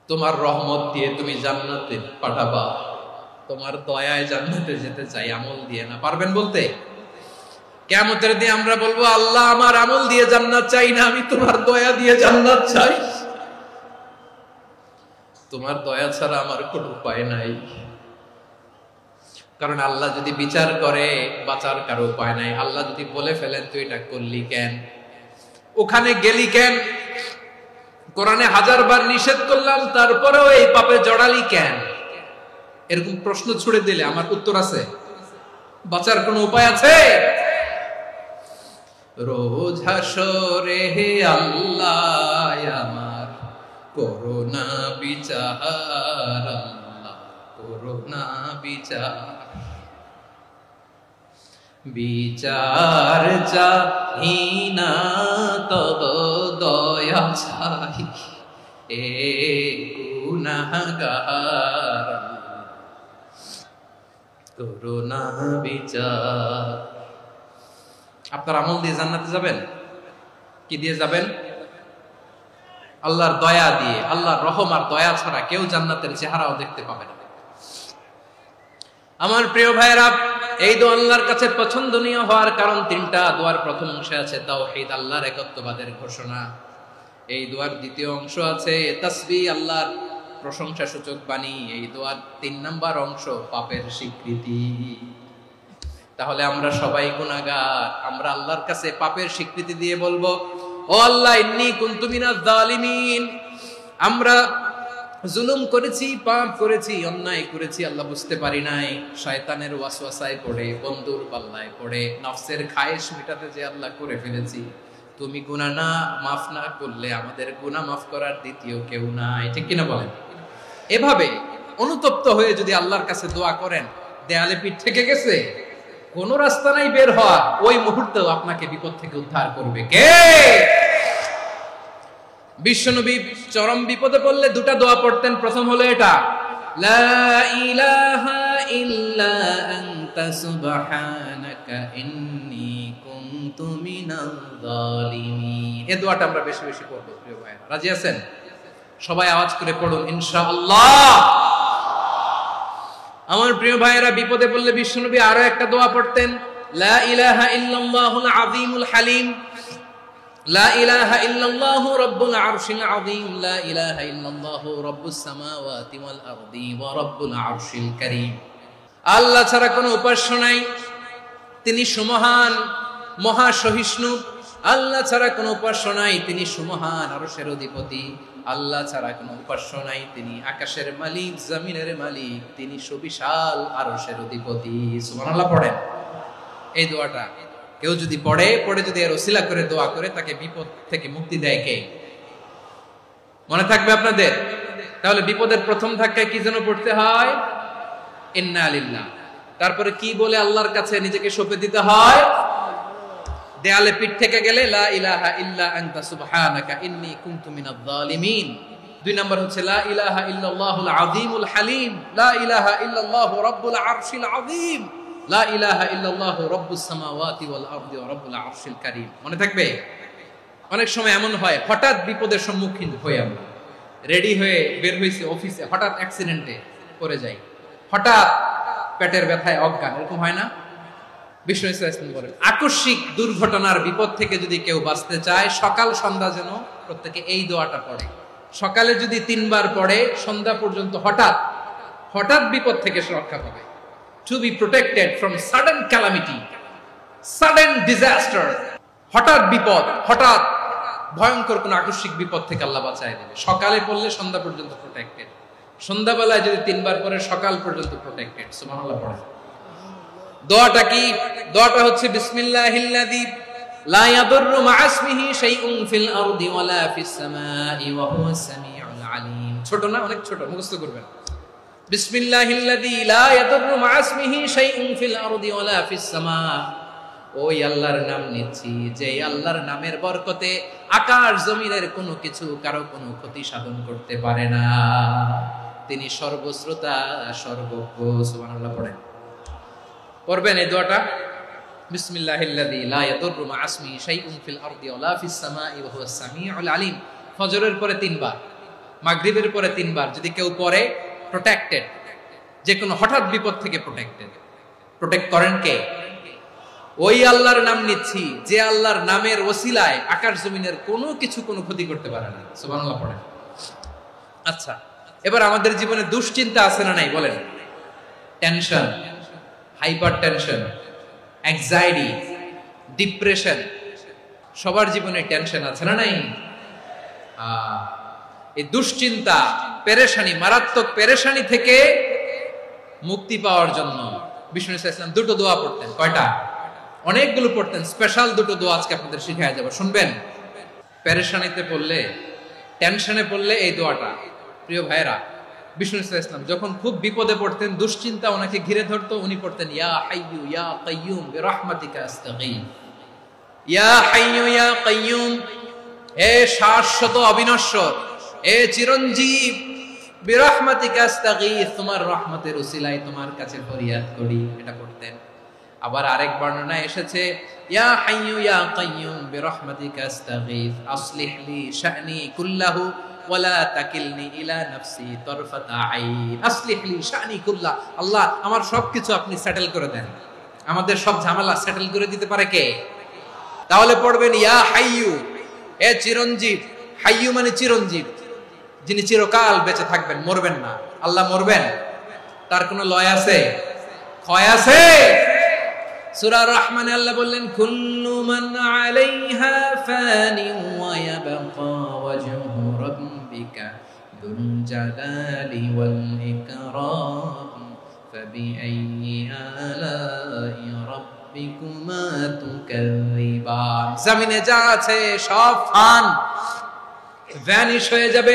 তোমার রহমত দিয়ে তুমি জান্নাতে পাঠাবা, তোমার দয়ায় জান্নাতে যেতে চাই, আমল দিয়ে না। পারবেন বলতে? কিয়ামতের দিন আমরা বলবো, আল্লাহ আমার আমল দিয়ে জান্নাত চাই না, আমি তোমার দয়া দিয়ে জান্নাত চাই। তোমার দয়া ছাড়া আমার কোনো উপায় নাই। কারণ আল্লাহ যদি বিচার করে বাঁচার কারো উপায় নাই। আল্লাহ যদি বলে ফেলেন তুই এটা করলি কেন, ওখানে গেলি কেন, কোরআনে 1000 বার নিষেধ করলাম তারপরেও এই পাপে জড়ালি কেন, এরকম প্রশ্ন ছুড়ে দিলে আমার উত্তর আছে? বাঁচার কোনো উপায় আছে? রোজ হাসরে হে আল্লাহ আমার করোনা বিচার, আল্লাহ করোনা বিচার, বিচার চাহি না তব দয়া চাই, এ গুনাহগার করোনা বিচার। আপনার আমল দিয়ে জান্নাতে যাবেন? কি দিয়ে যাবেন? আল্লাহর দয়া দিয়ে। আল্লাহর রহম আর দয়া ছাড়া কেউ জান্নাতের চেহারাও দেখতে পাবে না। আমার প্রিয় ভাইরা, এই দোয়া আল্লাহর কাছে পছন্দনীয় হওয়ার কারণ 3টা। দোয়ার প্রথম অংশে আছে তাওহীদ, আল্লাহর একত্ববাদের ঘোষণা। এই দোয়ার দ্বিতীয় অংশ আছে তাসবিহ, আল্লাহর প্রশংসা সূচক বাণী। এই দোয়ার 3 নাম্বার অংশ পাপের স্বীকৃতি। তাহলে আমরা সবাই গুনাহগার। আমরা আল্লাহর কাছে পাপের স্বীকৃতি দিয়ে বলবো, ও আল্লাহ ইন্নী কুনতু মিনাজ জালিমিন, আমরা জুলুম করেছি, পাপ করেছি, অন্যায় করেছি, আল্লাহ বুঝতে পারি নাই, শয়তানের ওয়াসওয়াসায় পড়ে, বন্ধুর পাল্লায় পড়ে, নফসের খায়েশ মেটাতে যে আল্লাহ করে ফেলেছি। তুমি গুনাহ না মাফ না করলে আমাদের গুনাহ মাফ করার দ্বিতীয় কেউ নাই। ঠিক কিনা বলেন? এভাবে অনুতপ্ত হয়ে যদি আল্লাহর কাছে দোয়া করেন, দেয়ালে পিঠ থেকে গেছে, কোন রাস্তা নাই বের হওয়া, ওই মুহূর্তেও আপনাকে বিপদ থেকে উদ্ধার করবে কে? বিশ্বনবী চরম বিপদে পড়লে 2টা দোয়া পড়তেন। প্রথম হলো এটা, লা ইলাহা ইল্লা আনতা সুবহানাকা ইন্নী কুনতু মিনাল জালিমিন। এই দোয়াটা আমরা বেশি বেশি পড়ব প্রিয় ভাইরা। রাজি আছেন? সবাই আওয়াজ করে পড়ুন ইনশাআল্লাহ। আমার প্রিয় ভাইরা, বিপদে পড়লে বিশ্বনবী আরো একটা দোয়া পড়তেন, লা ইলাহা ইল্লাল্লাহুল আযীমুল হালিম, লা ইলাহা ইল্লাল্লাহু রাব্বুল আরশিল আযীম, লা ইলাহা ইল্লাল্লাহু রাব্বুস সামাওয়াতি ওয়াল আরদি ওয়া রাব্বুল আরশিল কারীম। আল্লাহ ছাড়া কোনো উপাস্য নাই, তিনি সুমহান, মহা সহিষ্ণু। আল্লাহ ছাড়া কোনো উপাস্য নাই, তিনি সুমহান, আরশের অধিপতি। আল্লাহ ছাড়া কোনো উপাস্য নাই, তিনি আকাশের মালিক, জমিনের মালিক, তিনি সুবিশাল আরশের অধিপতি। সুবহানাল্লাহ পড়েন। এই দোয়াটা কেউ যদি পড়ে যদি এর ওসিলা করে দোয়া করে, তাকে বিপদ থেকে মুক্তি দেয় কে? মনে থাকবে আপনাদের? তাহলে বিপদের প্রথম ধাক্কায় কি যেন পড়তে হয়? ইন্না লিল্লাহ। তারপরে কি বলে আল্লাহর কাছে নিজেকে সঁপে দিতে হয়? দেয়ালে পিঠ থেকে গেলে লা ইলাহা ইল্লা আনতা সুবহানাকা ইন্নী কুনতু মিনাজ জালিমিন। 2 নাম্বার হচ্ছে লা ইলাহা ইল্লাল্লাহুল আযীমুল হালিম, লা ইলাহা ইল্লাল্লাহু রাব্বুল আরশিল আযীম, লা ইলাহা ইল্লাল্লাহু রাব্বুস সামাওয়াতি ওয়াল আরদি ওয়া রাব্বুল আরশিল কারীম। মনে থাকবে? অনেক সময় এমন হয়, হঠাৎ বিপদের সম্মুখীন হই আমরা, রেডি হয়ে বের হইছি অফিসে, হঠাৎ অ্যাক্সিডেন্টে পড়ে যাই, হঠাৎ পেটের ব্যথায় অজ্ঞান, এরকম হয় না? বিষ্ণু ইসলাম বলেন, আকস্মিক দুর্ঘটনার বিপদ থেকে যদি কেউ বাঁচতে চায়, সকাল সন্ধ্যা যেন প্রত্যেকে এই দোয়াটা পড়ে। সকালে যদি 3 বার পড়ে, সন্ধ্যা পর্যন্ত হঠাৎ বিপদ থেকে সে রক্ষা পাবে। To be protected from sudden calamity, sudden disaster, হঠাৎ বিপদ, হঠাৎ ভয়ঙ্কর কোন আকস্মিক বিপদ থেকে আল্লাহ বাঁচায় দেবে। সকালে পড়লে সন্ধ্যা পর্যন্ত প্রোটেক্টেড, সন্ধ্যাবেলায় যদি 3 বার পড়ে সকাল পর্যন্ত প্রোটেক্টেড। সুবহানাল্লাহ পড়ে। দোয়াটা কি? দোয়াটা হচ্ছে বিসমিল্লাহিল্লাযী লা ইয়াদুররু মা ইসমিহি শাইউন ফিল আরদি ওয়ালা ফিস সামাই ওয়া হুয়াস সামিউল আলীম। ছোট না? অনেক ছোট, মুখস্থ করবেন। বিসমিল্লাহিল্লাযী লা ইয়াদুররু মা ইসমিহি শাইউন ফিল আরদি ওয়ালা ফিস সামা। ওই আল্লাহর নাম নিচ্ছি, যে আল্লাহর নামের বরকতে আকাশ জমিনের কোনো কিছু কারো কোনো ক্ষতি সাধন করতে পারে না। তিনি সর্বশ্রোতা, সর্বজ্ঞ। সুবহানাল্লাহ পড়েন। পড়বেন এই দোয়াটা, বিসমিল্লাহিল্লাযী লা ইয়াদুররু মা ইসমিহি শাইউন ফিল আরদি ওয়ালা ফিস সামাই ওয়া হুয়াস সামিউল আলীম। ফজরের পরে 3 বার, মাগরিবের পরে 3 বার যদি কেউ পড়ে প্রোটেক্টেড, যে কোনো হঠাৎ বিপদ থেকে প্রোটেক্টেড। প্রোটেক্ট করেন কে? ওই আল্লাহর নাম নিচ্ছি যে আল্লাহর নামের ওসিলায় আকাশ জমিনের কোনো কিছু কোনো ক্ষতি করতে পারে না। সুবহানাল্লাহ পড়েন। আচ্ছা, এবার আমাদের জীবনে দুশ্চিন্তা আছে না নাই বলেন? Tension, hyper tension, anxiety, depression, সবার জীবনে টেনশন আছে না নাই? এই দুশ্চিন্তা, পেরেশানি, মারাত্মক পেরেশানি থেকে মুক্তি পাওয়ার জন্য বিষ্ণু ইসলাম দুটো দোয়া পড়তেন। কয়টা? অনেকগুলো পড়তেন। স্পেশাল দুটো দোয়া আজকে আপনাদের শিখায় যাব, শুনবেন। পেরেশানিতে পড়লে, টেনশনে পড়লে এই দোয়াটা। প্রিয় ভাইরা, বিষ্ণু ইসলাম যখন খুব বিপদে পড়তেন, দুশ্চিন্তা ওনাকে ঘিরে ধরতো, উনি পড়তেন ইয়া হাইয়ু ইয়া কাইয়ুম বিরহমাতিকা আস্তাগীথ। ইয়া হাইয়ু ইয়া কাইয়ুম, হে শাশ্বত অবিনশ্বর, হে চিরঞ্জীব, বিরহমাতিকা আস্তাগীথ, তোমার রহমতের উসিলায় তোমার কাছে ফরিয়াদ করি। এটা পড়তেন। আবার আরেক বর্ণনায় এসেছে ইয়া হাইয়ু ইয়া কাইয়ুম বিরহমাতিকা আস্তাগীথ আসলিহ লি শা'নি কুল্লাহু ওয়ালা তাকিলনি ইলা নাফসি তারফাতা আইন। আসলিহ লি শা'নি কুল্লাহ, আল্লাহ আমার সবকিছু আপনি সেটেল করে দেন। আমাদের সব ঝামেলা সেটেল করে দিতে পারে কে? তাহলে পড়বেন ইয়া হাইয়ু, এ চিরঞ্জীব। হাইয়ু মানে চিরঞ্জীব, যিনি চিরকাল বেঁচে থাকবেন, মরবেন না। আল্লাহ মরবেন? তার কোনো লয় আছে? ক্ষয় আছে? সূরা রহমানে আল্লাহ বললেন কুল্লু মান আলাইহা ফানি ওয়া ইয়াবকা ওয়াজহু রাব্বিকা যুল জালালি ওয়াল ইকরাম ফাবিআইয়ি আলাই রাব্বিকুমা তুকাযযিবান। জমিনে যা আছে সব ফান, ভ্যানিশ হয়ে যাবে,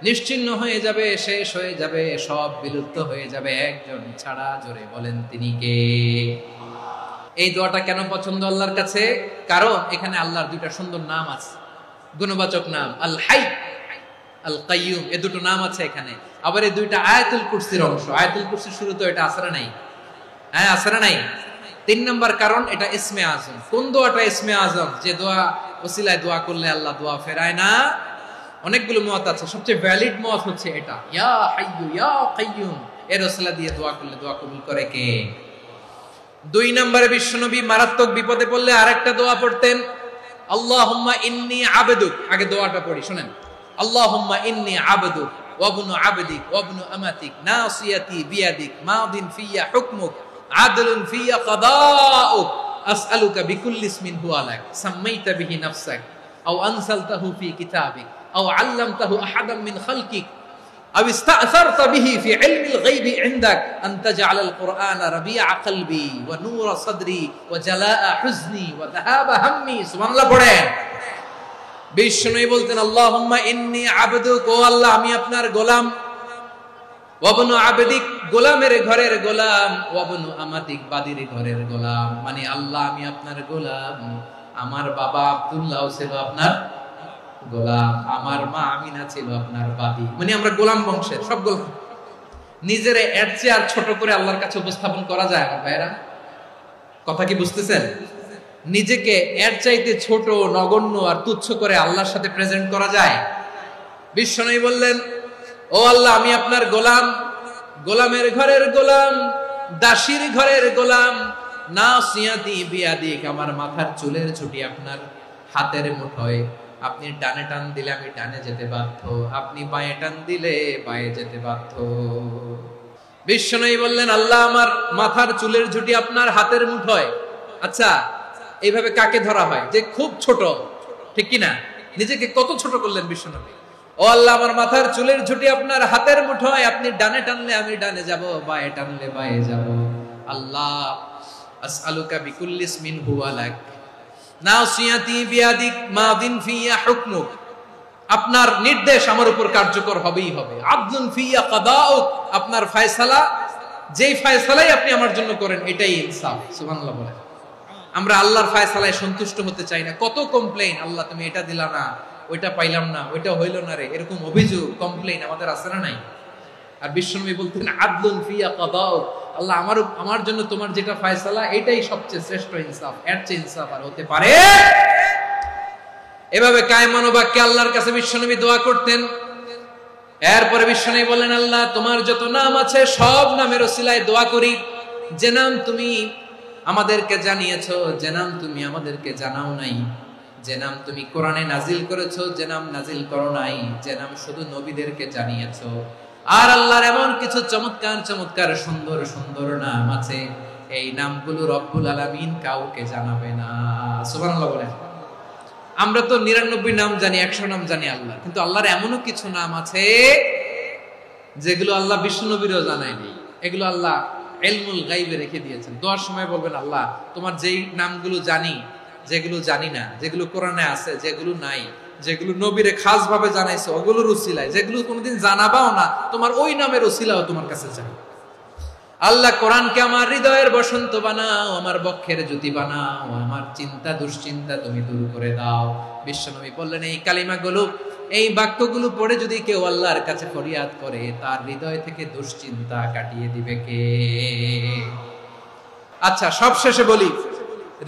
নিশ্চিহ্ন হয়ে যাবে, শেষ হয়ে যাবে, সব বিলুপ্ত হয়ে যাবে, একজন ছাড়া। জোরে বলেন তিনি কে? এই দোয়াটা কেন পছন্দ আল্লাহর কাছে? কারণ এখানে আল্লাহর দুইটা সুন্দর নাম আছে, গুণবাচক নাম, আল হাই, আল কাইয়ুম, এই দুটো নাম আছে এখানে। আবার এই দুইটা আয়াতুল কুরসির অংশ। আয়াতুল কুরসির শুরু তো এটা আসরা নাই? হ্যাঁ, আসরা নাই। 3 নাম্বার কারণ, এটা ইসমে আজম। কোন দোয়াটা ইসমে আজম? যে দোয়া ওসিলায় দোয়া করলে আল্লাহ দোয়া ফেরায় না। অনেকগুলো মত আছে, সবচেয়ে ভ্যালিড মত হচ্ছে এটা, ইয়া হাইয়ু ইয়া কাইয়ুম, এর ওসিলা দিয়ে দোয়া করলে দোয়া কবুল করে কে? 2 নম্বরে বিশ্বনবী মারাত্মক বিপদে পড়লে আরেকটা দোয়া পড়তেন, আল্লাহুম্মা ইন্নী আবদুক। আগে দোয়াটা পড়ি, শুনেন। আল্লাহুম্মা ইন্নী আবদুক ওয়া ইবনু আবদিক ওয়া ইবনু আমাতিক নাসিয়াতি বিয়াদিক মাদিন ফিয়া হুকমুক আদলুন ফিয়া কাদাউক আসআলুকা বিকুল্লি ইসমিন হুয়া লাক সাম্মাইতা বিহি নাফসাক আও আনসালতাহু ফি কিতাবিক আও আল্লামতাহু আহাদাম মিন খালকিক أو استأثرت به في علم الغيب عندك أن تجعل القرآن ربيع قلبي ونور صدري وجلاء حزني وذهاب همي। سبحان الله পড়েন। বিষ্ণু বলতেন আল্লাহুম্মা ইন্নী আবদুক, ও আল্লাহ আমি আপনার গোলাম, ওয়া ইবনু আবদিক, গোলামের ঘরের গোলাম, ওয়া ইবনু আমাতিক, বাদীর ঘরের গোলাম। মানে আল্লাহ আমি আপনার গোলাম, আমার বাবা আব্দুল্লাহ ছিল আপনার গোলাম, আমার মা আমিনা ছিল আপনার বাদী। মানে আমরা গোলাম বংশের, সব গোলাম। নিজের এর চেয়ে আর ছোট করে আল্লাহর কাছে উপস্থাপন করা যায় আমার ভাইরা? কথা কি বুঝতেছেন? নিজেকে এর চাইতে ছোট, নগণ্য আর তুচ্ছ করে আল্লাহর সাথে প্রেজেন্ট করা যায়? বিশ্বনবী বললেন ও আল্লাহ আমি আপনার গোলাম, গোলামের ঘরের গোলাম, দাসীর ঘরের গোলাম, নাসিয়াতি বিয়াদিক, আমার মাথার চুলের ছুটি আপনার হাতের মুঠোয়। আপনি ডানে টান দিলে আমি ডানে যেতে বাধ্য, আপনি বাঁয়ে টান দিলে বাঁয়ে যেতে বাধ্য। বিশ্বনবী বললেন আল্লাহ আমার মাথার চুলের ঝুঁটি আপনার হাতের মুঠোয়। আচ্ছা, এইভাবে কাকে ধরা হয়? যে খুব ছোট, ঠিক কিনা? নিজেকে কত ছোট করলেন বিশ্বনবী। ও আল্লাহ আমার মাথার চুলের ঝুঁটি আপনার হাতের মুঠোয়, আপনি ডানে টানলে আমি ডানে যাব, বাঁয়ে টানলে বাঁয়ে যাব। আল্লাহ আসআলুকা বিকুল্লি ইসমিন হুয়া লাক নাসিয়াতি বিয়াদিক মাদিন ফিয়া হুকমুক, আপনার নির্দেশ আমার উপর কার্যকর হবেই হবে। আদলুন ফিয়া কাদাউক, আপনার ফয়সালা, যেই ফয়সালাই আপনি আমার জন্য করেন এটাই ইনসাফ। সুবহানাল্লাহ বলেন। আমরা আল্লাহর ফয়সালায় সন্তুষ্ট হতে চাই না। কত কমপ্লেইন, আল্লাহ তুমি এটা দিলা না, ওইটা পাইলাম না, ওইটা হইল না রে, এরকম অভিযোগ, কমপ্লেইন আমাদের আছে না নাই? আর বিশ্বনবী বলতেন আদলুন ফিয়া কাদাউক, আল্লাহ আমার জন্য তোমার যেটা ফয়সালা এটাই সবচেয়ে শ্রেষ্ঠ ইনসাফ, এর চেয়ে ইনসাফ আর হতে পারে? এভাবে কায়মান বাক্যে আল্লাহর কাছে বিশ্বনবী দোয়া করতেন। এরপরে বিশ্বনবী বললেন, আল্লাহ তোমার যত নাম আছে সব নামের ওসিলায় দোয়া করি, যে নাম তুমি আমাদেরকে জানিয়েছো, যে নাম তুমি আমাদেরকে জানাও নাই, যে নাম তুমি কোরআনে নাজিল করেছো, যে নাম নাজিল করো নাই, যে নাম শুধু নবীদেরকে জানিয়েছো। আর আল্লাহর এমন কিছু চমৎকার চমৎকার সুন্দর সুন্দর নাম আছে, এই নামগুলো রব্বুল আলামিন কাউকে জানাবে না। সুবহানাল্লাহ বলেন। আমরা তো 99 নাম জানি, 100 নাম জানি আল্লাহ, কিন্তু আল্লাহর এমনও কিছু নাম আছে যেগুলো আল্লাহ বিষ্ণু নবীরও জানায়নি। এগুলো আল্লাহ ইলমুল গায়বে রেখে দিয়েছেন। দোয়ার সময় বলবেন, আল্লাহ তোমার যেই নামগুলো জানি, যেগুলো জানি না, যেগুলো কোরআনে আছে, যেগুলো নাই, যেগুলো নবীরে খাস ভাবে জানাইছো ওগুলোর উসিলায়, যেগুলো কোনোদিন জানাবাও না তোমার ওই নামের উসিলাও তোমার কাছে চাই। আল্লাহ কোরআনকে আমার হৃদয়ের বসন্ত বানাও, আমার বক্ষের জ্যোতি বানাও, আমার চিন্তা দুশ্চিন্তা তুমি দূর করে দাও। বিশ্বনবী বললেন, এই কালিমাগুলো, এই বাক্যগুলো পড়ে যদি কেউ আল্লাহর কাছে ফরিয়াদ করে, তার হৃদয় থেকে দুশ্চিন্তা কাটিয়ে দিবে কে? আচ্ছা, সব শেষে বলি,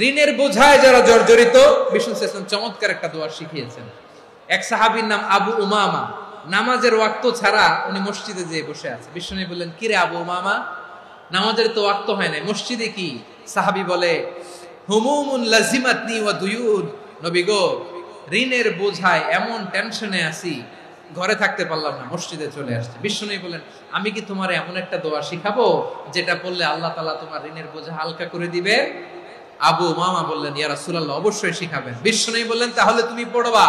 ঋণের বোঝায় যারা জর্জরিত, বিষ্ণু সাল্লাল্লাহু আলাইহি ওয়াসাল্লাম চমৎকার একটা দোয়া শিখিয়েছেন। এক সাহাবীর নাম আবু উমামা, নামাজের ওয়াক্ত ছাড়া উনি মসজিদে যেয়ে বসে আছে। বিষ্ণু বললেন, কি রে আবু উমামা, নামাজের তো ওয়াক্ত হয় না, মসজিদে কি? সাহাবী বলে, হুমুমুন লাজিমাতনি ওয়া দুয়ুন, নবী গো, ঋণের বোঝায় এমন টেনশনে আছি, ঘরে থাকতে পারলাম না, মসজিদে চলে আসছে। বিশ্বনবী বলেন, আমি কি তোমার এমন একটা দোয়া শিখাবো যেটা পড়লে আল্লাহ তাআলা তোমার ঋণের বোঝা হালকা করে দিবে? আবু উমামা বললেন, ইয়া রাসূলুল্লাহ, অবশ্যই শিখাবেন। বিশ্বনবী বললেন, তাহলে তুমি পড়বা,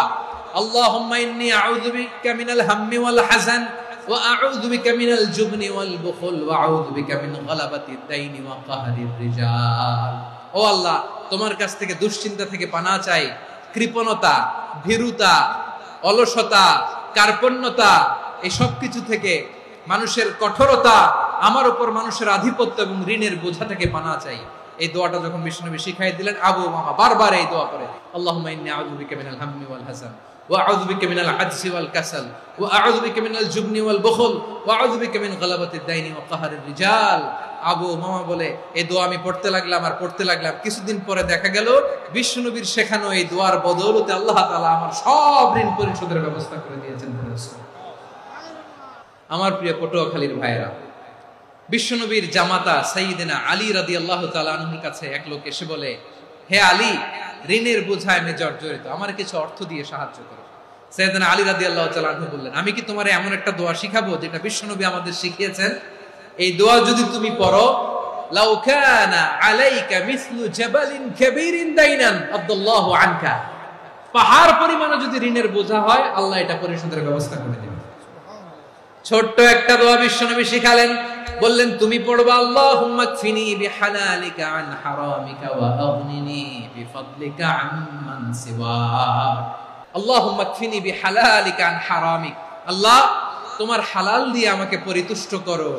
আল্লাহুম্মা ইন্নী আউযু বিকা মিনাল হাম্মি ওয়াল হাযান ওয়া আউযু বিকা মিনাল জুবনি ওয়াল বুখল ওয়া আউযু বিকা মিন গালাবাতিদ দাইনি ওয়া কাহরির রিজাল। ও আল্লাহ, তোমার কাছ থেকে দুশ্চিন্তা থেকে পানাহ চাই, কৃপণতা, ভীরুতা, অলসতা, কার্পণ্যতা, এই সব কিছু থেকে, মানুষের কঠোরতা, আমার উপর মানুষের আধিপত্য এবং ঋণের বোঝা থেকে পানাহ চাই। এই দোয়াটা যখন বিশ্বনবী শিখাই দিলেন, আবু উমামা বারবার এই দোয়া করে, আল্লাহুম্মা ইন্নী আউযু বিকা মিনাল হাম্মি ওয়াল হাযান ওয়া আউযু বিকা মিনাল আজজি ওয়াল কাসাল ওয়া আউযু বিকা মিনাল জুবনি ওয়াল বুখল ওয়া আউযু বিকা মিন গালাবাতিদ দাইনি ওয়া কাহরির রিজাল। আবু উমামা বলে, এই দোয়া আমি পড়তে লাগলাম আর পড়তে লাগলাম, কিছুদিন পরে দেখা গেল বিশ্বনবীর শেখানো এই দোয়ার বদৌলতে আল্লাহ তাআলা আমার সব ঋণ পরিশোধের ব্যবস্থা করে দিয়েছেন। আমার প্রিয় পটুয়াখালীর ভাইয়েরা, বিশ্বনবীর জামাতা সাইয়্যিদিনা আলী রাদিয়াল্লাহু তাআলা আনহুর কাছে এক লোক এসে বলে, হে আলী, ঋণের বোঝায় আমি জর্জরিত, আমার কিছু অর্থ দিয়ে সাহায্য করো। সাইয়্যিদিনা আলী রাদিয়াল্লাহু তাআলা আনহু বললেন, আমি কি তোমারে এমন একটা দোয়া শিখাবো যেটা বিশ্বনবী আমাদের শিখিয়েছেন? এই দোয়া যদি তুমি পড়ো, লাউ কানা আলাইকা মিসলু জাবালিন কাবীরিন দাইনান আদাল্লাহু আনকা, পাহাড় পরিমাণে যদি ঋণের বোঝা হয়, আল্লাহ এটা পরিশোধের ব্যবস্থা করে দিবেন। ছোট্ট একটা দোয়া বিশ্বনবী শিখালেন, বললেন, তুমি পড়বা, আল্লাহুম্মা কফিনি বিহালালিকা আন হারামিকা ওয়া আগনিনি বিফাদলিকা আম্মান সিওয়াক। আল্লাহুম্মা কফিনি বিহালালিকা আন হারামিক, আল্লাহ তোমার হালাল দিয়ে আমাকে পরিতুষ্ট করো,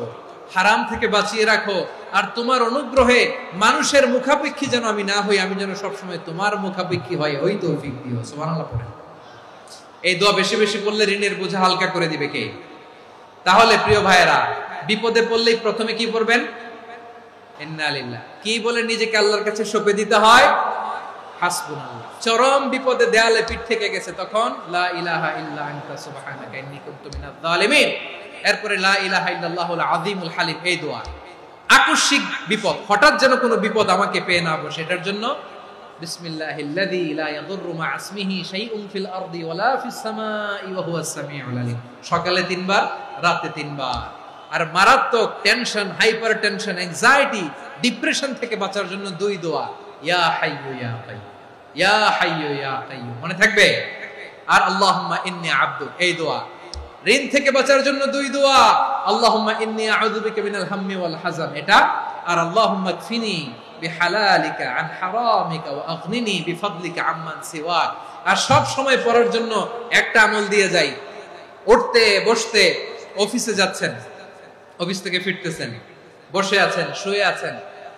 হারাম থেকে বাঁচিয়ে রাখো, আর তোমার অনুগ্রহে মানুষের মুখাপেক্ষী যেন আমি না হই, আমি যেন সবসময় তোমার মুখাপেক্ষী হই, ওই তৌফিক দিও। সুবহানাল্লাহ পড়েন। এই দোয়া বেশি বেশি পড়লে ঋণের বোঝা হালকা করে দিবে কে? তাহলে প্রিয় ভাইয়েরা, বিপদে পড়লেই প্রথমে কি পড়বেন? ইন্না লিল্লাহ। কি বলে নিজেকে আল্লাহর কাছে সঁপে দিতে হয়? হাসবুনাল্লাহ। চরম বিপদে দেয়ালে পিঠ থেকে গেছে, তখন লা ইলাহা ইল্লা আনতা সুবহানাকা ইন্নী কুনতু মিনাজ জালিমিন। এরপরে লা ইলাহা ইল্লাল্লাহুল আযীমুল হালিম, এই দোয়া। আকস্মিক বিপদ, হঠাৎ যেন কোনো বিপদ আমাকে পেয়ে না বসে, এটার জন্য বিসমিল্লাহিল্লাযী লা ইয়াদুররু মা ইসমিহি শাইউন ফিল আরদি ওয়ালা ফিস সামাই ওয়া হুয়াস সামিউল আলীম। সকালে 3 বার, রাতে 3 বার। আর মারাত্মক tension, hyper tension, anxiety, depression থেকে বাঁচার জন্য 2 দোয়া, ইয়া হাইয়্যু ইয়া কাইয়্যুম, ইয়া হাইয়্যু ইয়া কাইয়্যুম, মনে থাকবে? আর আল্লাহুম্মা ইন্নী আবদুক, এই দোয়া। ঋণ থেকে বাঁচার জন্য 2 দোয়া, আল্লাহুম্মা ইন্নী আউযু বিকা মিনাল হাম্মি ওয়াল হাযান, এটা। আর আল্লাহুম্মা কফিনি বিহালালিকা আন হারামিকা ওয়া আগনিনি বিফাদলিকা আম্মান সিওয়াক। আর সব সময় পড়ার জন্য একটা আমল দিয়ে যাই, উঠতে বসতে, অফিসে যাচ্ছেন, অফিস থেকে ফিরতেছেন, বসে আছেন, শুয়ে আছেন,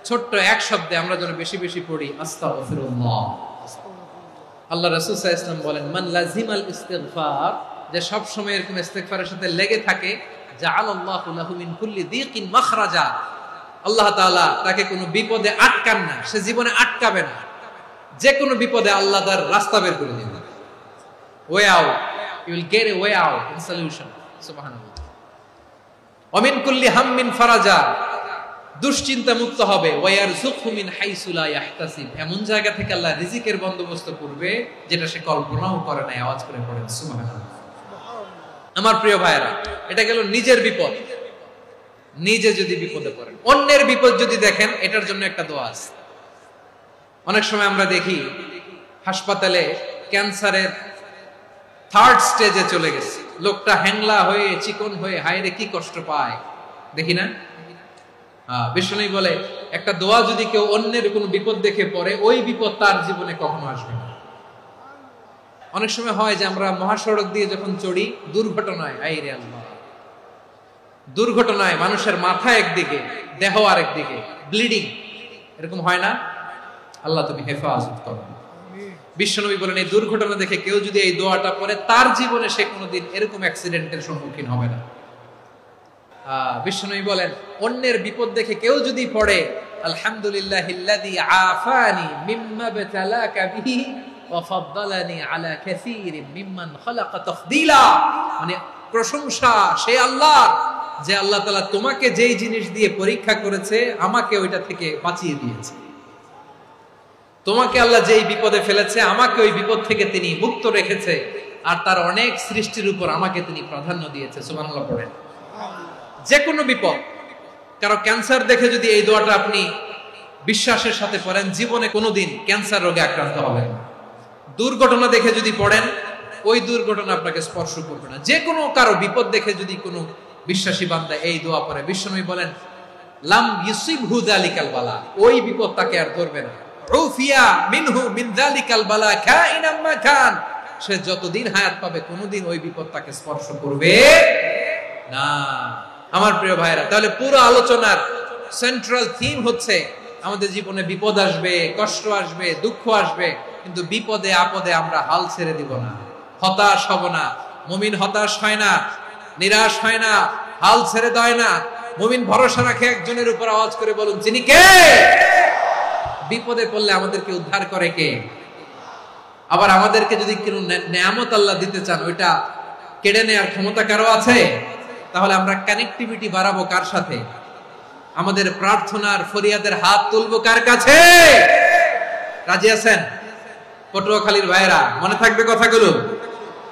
ছোট্ট এক শব্দে আমরা যেন বেশি বেশি পড়ি, আস্তাগফিরুল্লাহ। আল্লাহ রাসূল সাল্লাল্লাহু আলাইহি ওয়াসাল্লাম বলেন, মান লাজিমাল ইস্তিগফার, যে সব সময় এরকম ইস্তিগফারের সাথে লেগে থাকে, জাআলাল্লাহু লাহু মিন কুল্লি যিকিন মাখরাজা, আল্লাহ তাআলা তাকে কোনো বিপদে আটকান না, সে জীবনে আটকাবে না, যে কোনো বিপদে আল্লাহ তার রাস্তা বের করে দিবেন। Way out, you will get a way out in solution. সুবহানাল্লাহ। ওয়ামিন কুল্লি হাম্মিন ফারাজা, দুশ্চিন্তা মুক্ত হবে। ওয়ায়ারযুকহু মিন হাইসু লা ইয়াহতাসিব, এমন জায়গা থেকে আল্লাহ রিজিকের বন্দোবস্ত করবে যেটা সে কল্পনাও করে নাই। আওয়াজ করে পড়েন সুবহানাল্লাহ। আমার প্রিয় ভাইরা, এটা গেল নিজের বিপদ। নিজে যদি বিপদে পড়েন, অন্যের বিপদ যদি দেখেন, এটার জন্য একটা দোয়া আছে। অনেক সময় আমরা দেখি হাসপাতালে ক্যান্সারের 3rd স্টেজে চলে গেছে, লোকটা হ্যাংলা হয়ে চিকন হয়ে হায়রে কি কষ্ট পায়, দেখি না? বিষ্ণু বলে একটা দোয়া যদি কেউ অন্যের কোনো বিপদ দেখে পড়ে, ওই বিপদ তার জীবনে কখনো আসবে না। অনেক সময় হয় যে আমরা মহাসড়ক দিয়ে যখন চড়ি, দুর্ঘটনায়, আইরে আল্লাহ, দুর্ঘটনায় মানুষের মাথা একদিকে, দেহ আরেকদিকে, ব্লিডিং, এরকম হয় না? আল্লাহ তুমি হেফাজত করো। বিশ্বনবী বলেন এই দুর্ঘটনা দেখে কেউ যদি এই দোয়াটা পড়ে, তার জীবনে সে কোনোদিন এরকম অ্যাক্সিডেন্টের সম্মুখীন হবে না। বিশ্বনবী বলেন অন্যের বিপদ দেখে কেউ যদি পড়ে, আলহামদুলিল্লাহিল্লাযী আফানি মিম্মা বাতালাকা বিহি ওয়া ফাদ্দালানি আলা কাসীরিন মিম্মান খালাকা তাফদীলা, মানে প্রশংসা সেই আল্লাহর, যে আল্লাহ তাআলা তোমাকে যেই জিনিস দিয়ে পরীক্ষা করেছে, আমাকে ওইটা থেকে বাঁচিয়ে দিয়েছে। তোমাকে আল্লাহ যেই বিপদে ফেলেছে, আমাকে ওই বিপদ থেকে তিনি মুক্ত রেখেছে, আর তার অনেক সৃষ্টির উপর আমাকে তিনি প্রাধান্য দিয়েছে। সুবহানাল্লাহ পড়েন। যে কোনো বিপদ, কারো ক্যান্সার দেখে যদি এই দোয়াটা আপনি বিশ্বাসের সাথে পড়েন, জীবনে কোনোদিন ক্যান্সার রোগে আক্রান্ত হবেন না। দুর্ঘটনা দেখে যদি পড়েন, ওই দুর্ঘটনা আপনাকে স্পর্শ করবে না। যে কোনো কারো বিপদ দেখে যদি কোনো বিশ্বাসী বান্দা এই দোয়া পড়ে, বিশ্বনবী বলেন লাম ইউসিবহু যালিকাল বালা, ওই বিপদ তাকে আর ধরবে না। উফিয়া মিনহু মিন যালিকাল বালা কাইনাম মা কান, সে যতদিন হায়াত পাবে কোনোদিন ওই বিপদ তাকে স্পর্শ করবে না। আমার প্রিয় ভাইরা, তাহলে পুরো আলোচনার সেন্ট্রাল থিম হচ্ছে আমাদের জীবনে বিপদ আসবে, কষ্ট আসবে, দুঃখ আসবে, কিন্তু বিপদে আপদে আমরা হাল ছেড়ে দিব না, হতাশ হব না। মুমিন হতাশ হয় না, নিরাশ হয় না, হাল ছেড়ে দেয় না। মুমিন ভরসা রাখে একজনের উপর। আওয়াজ করে বলুন যিনি কে? বিপদে পড়লে আমাদেরকে উদ্ধার করে কে? আবার আমাদেরকে যদি কোনো নেয়ামত আল্লাহ দিতে চান, ওইটা কেড়ে নেওয়ার ক্ষমতা কারো আছে? তাহলে আমরা কানেক্টিভিটি বাড়াবো কার সাথে? আমাদের প্রার্থনার ফরিয়াদের হাত তুলবো কার কাছে? রাজি আছেন? পটুয়াখালীর ভাইরা, মনে থাকবে কথাগুলো।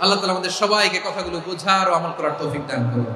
আল্লাহ তাআলা আমাদের সবাইকে কথাগুলো বোঝার ও আমল করার তৌফিক দান করুন।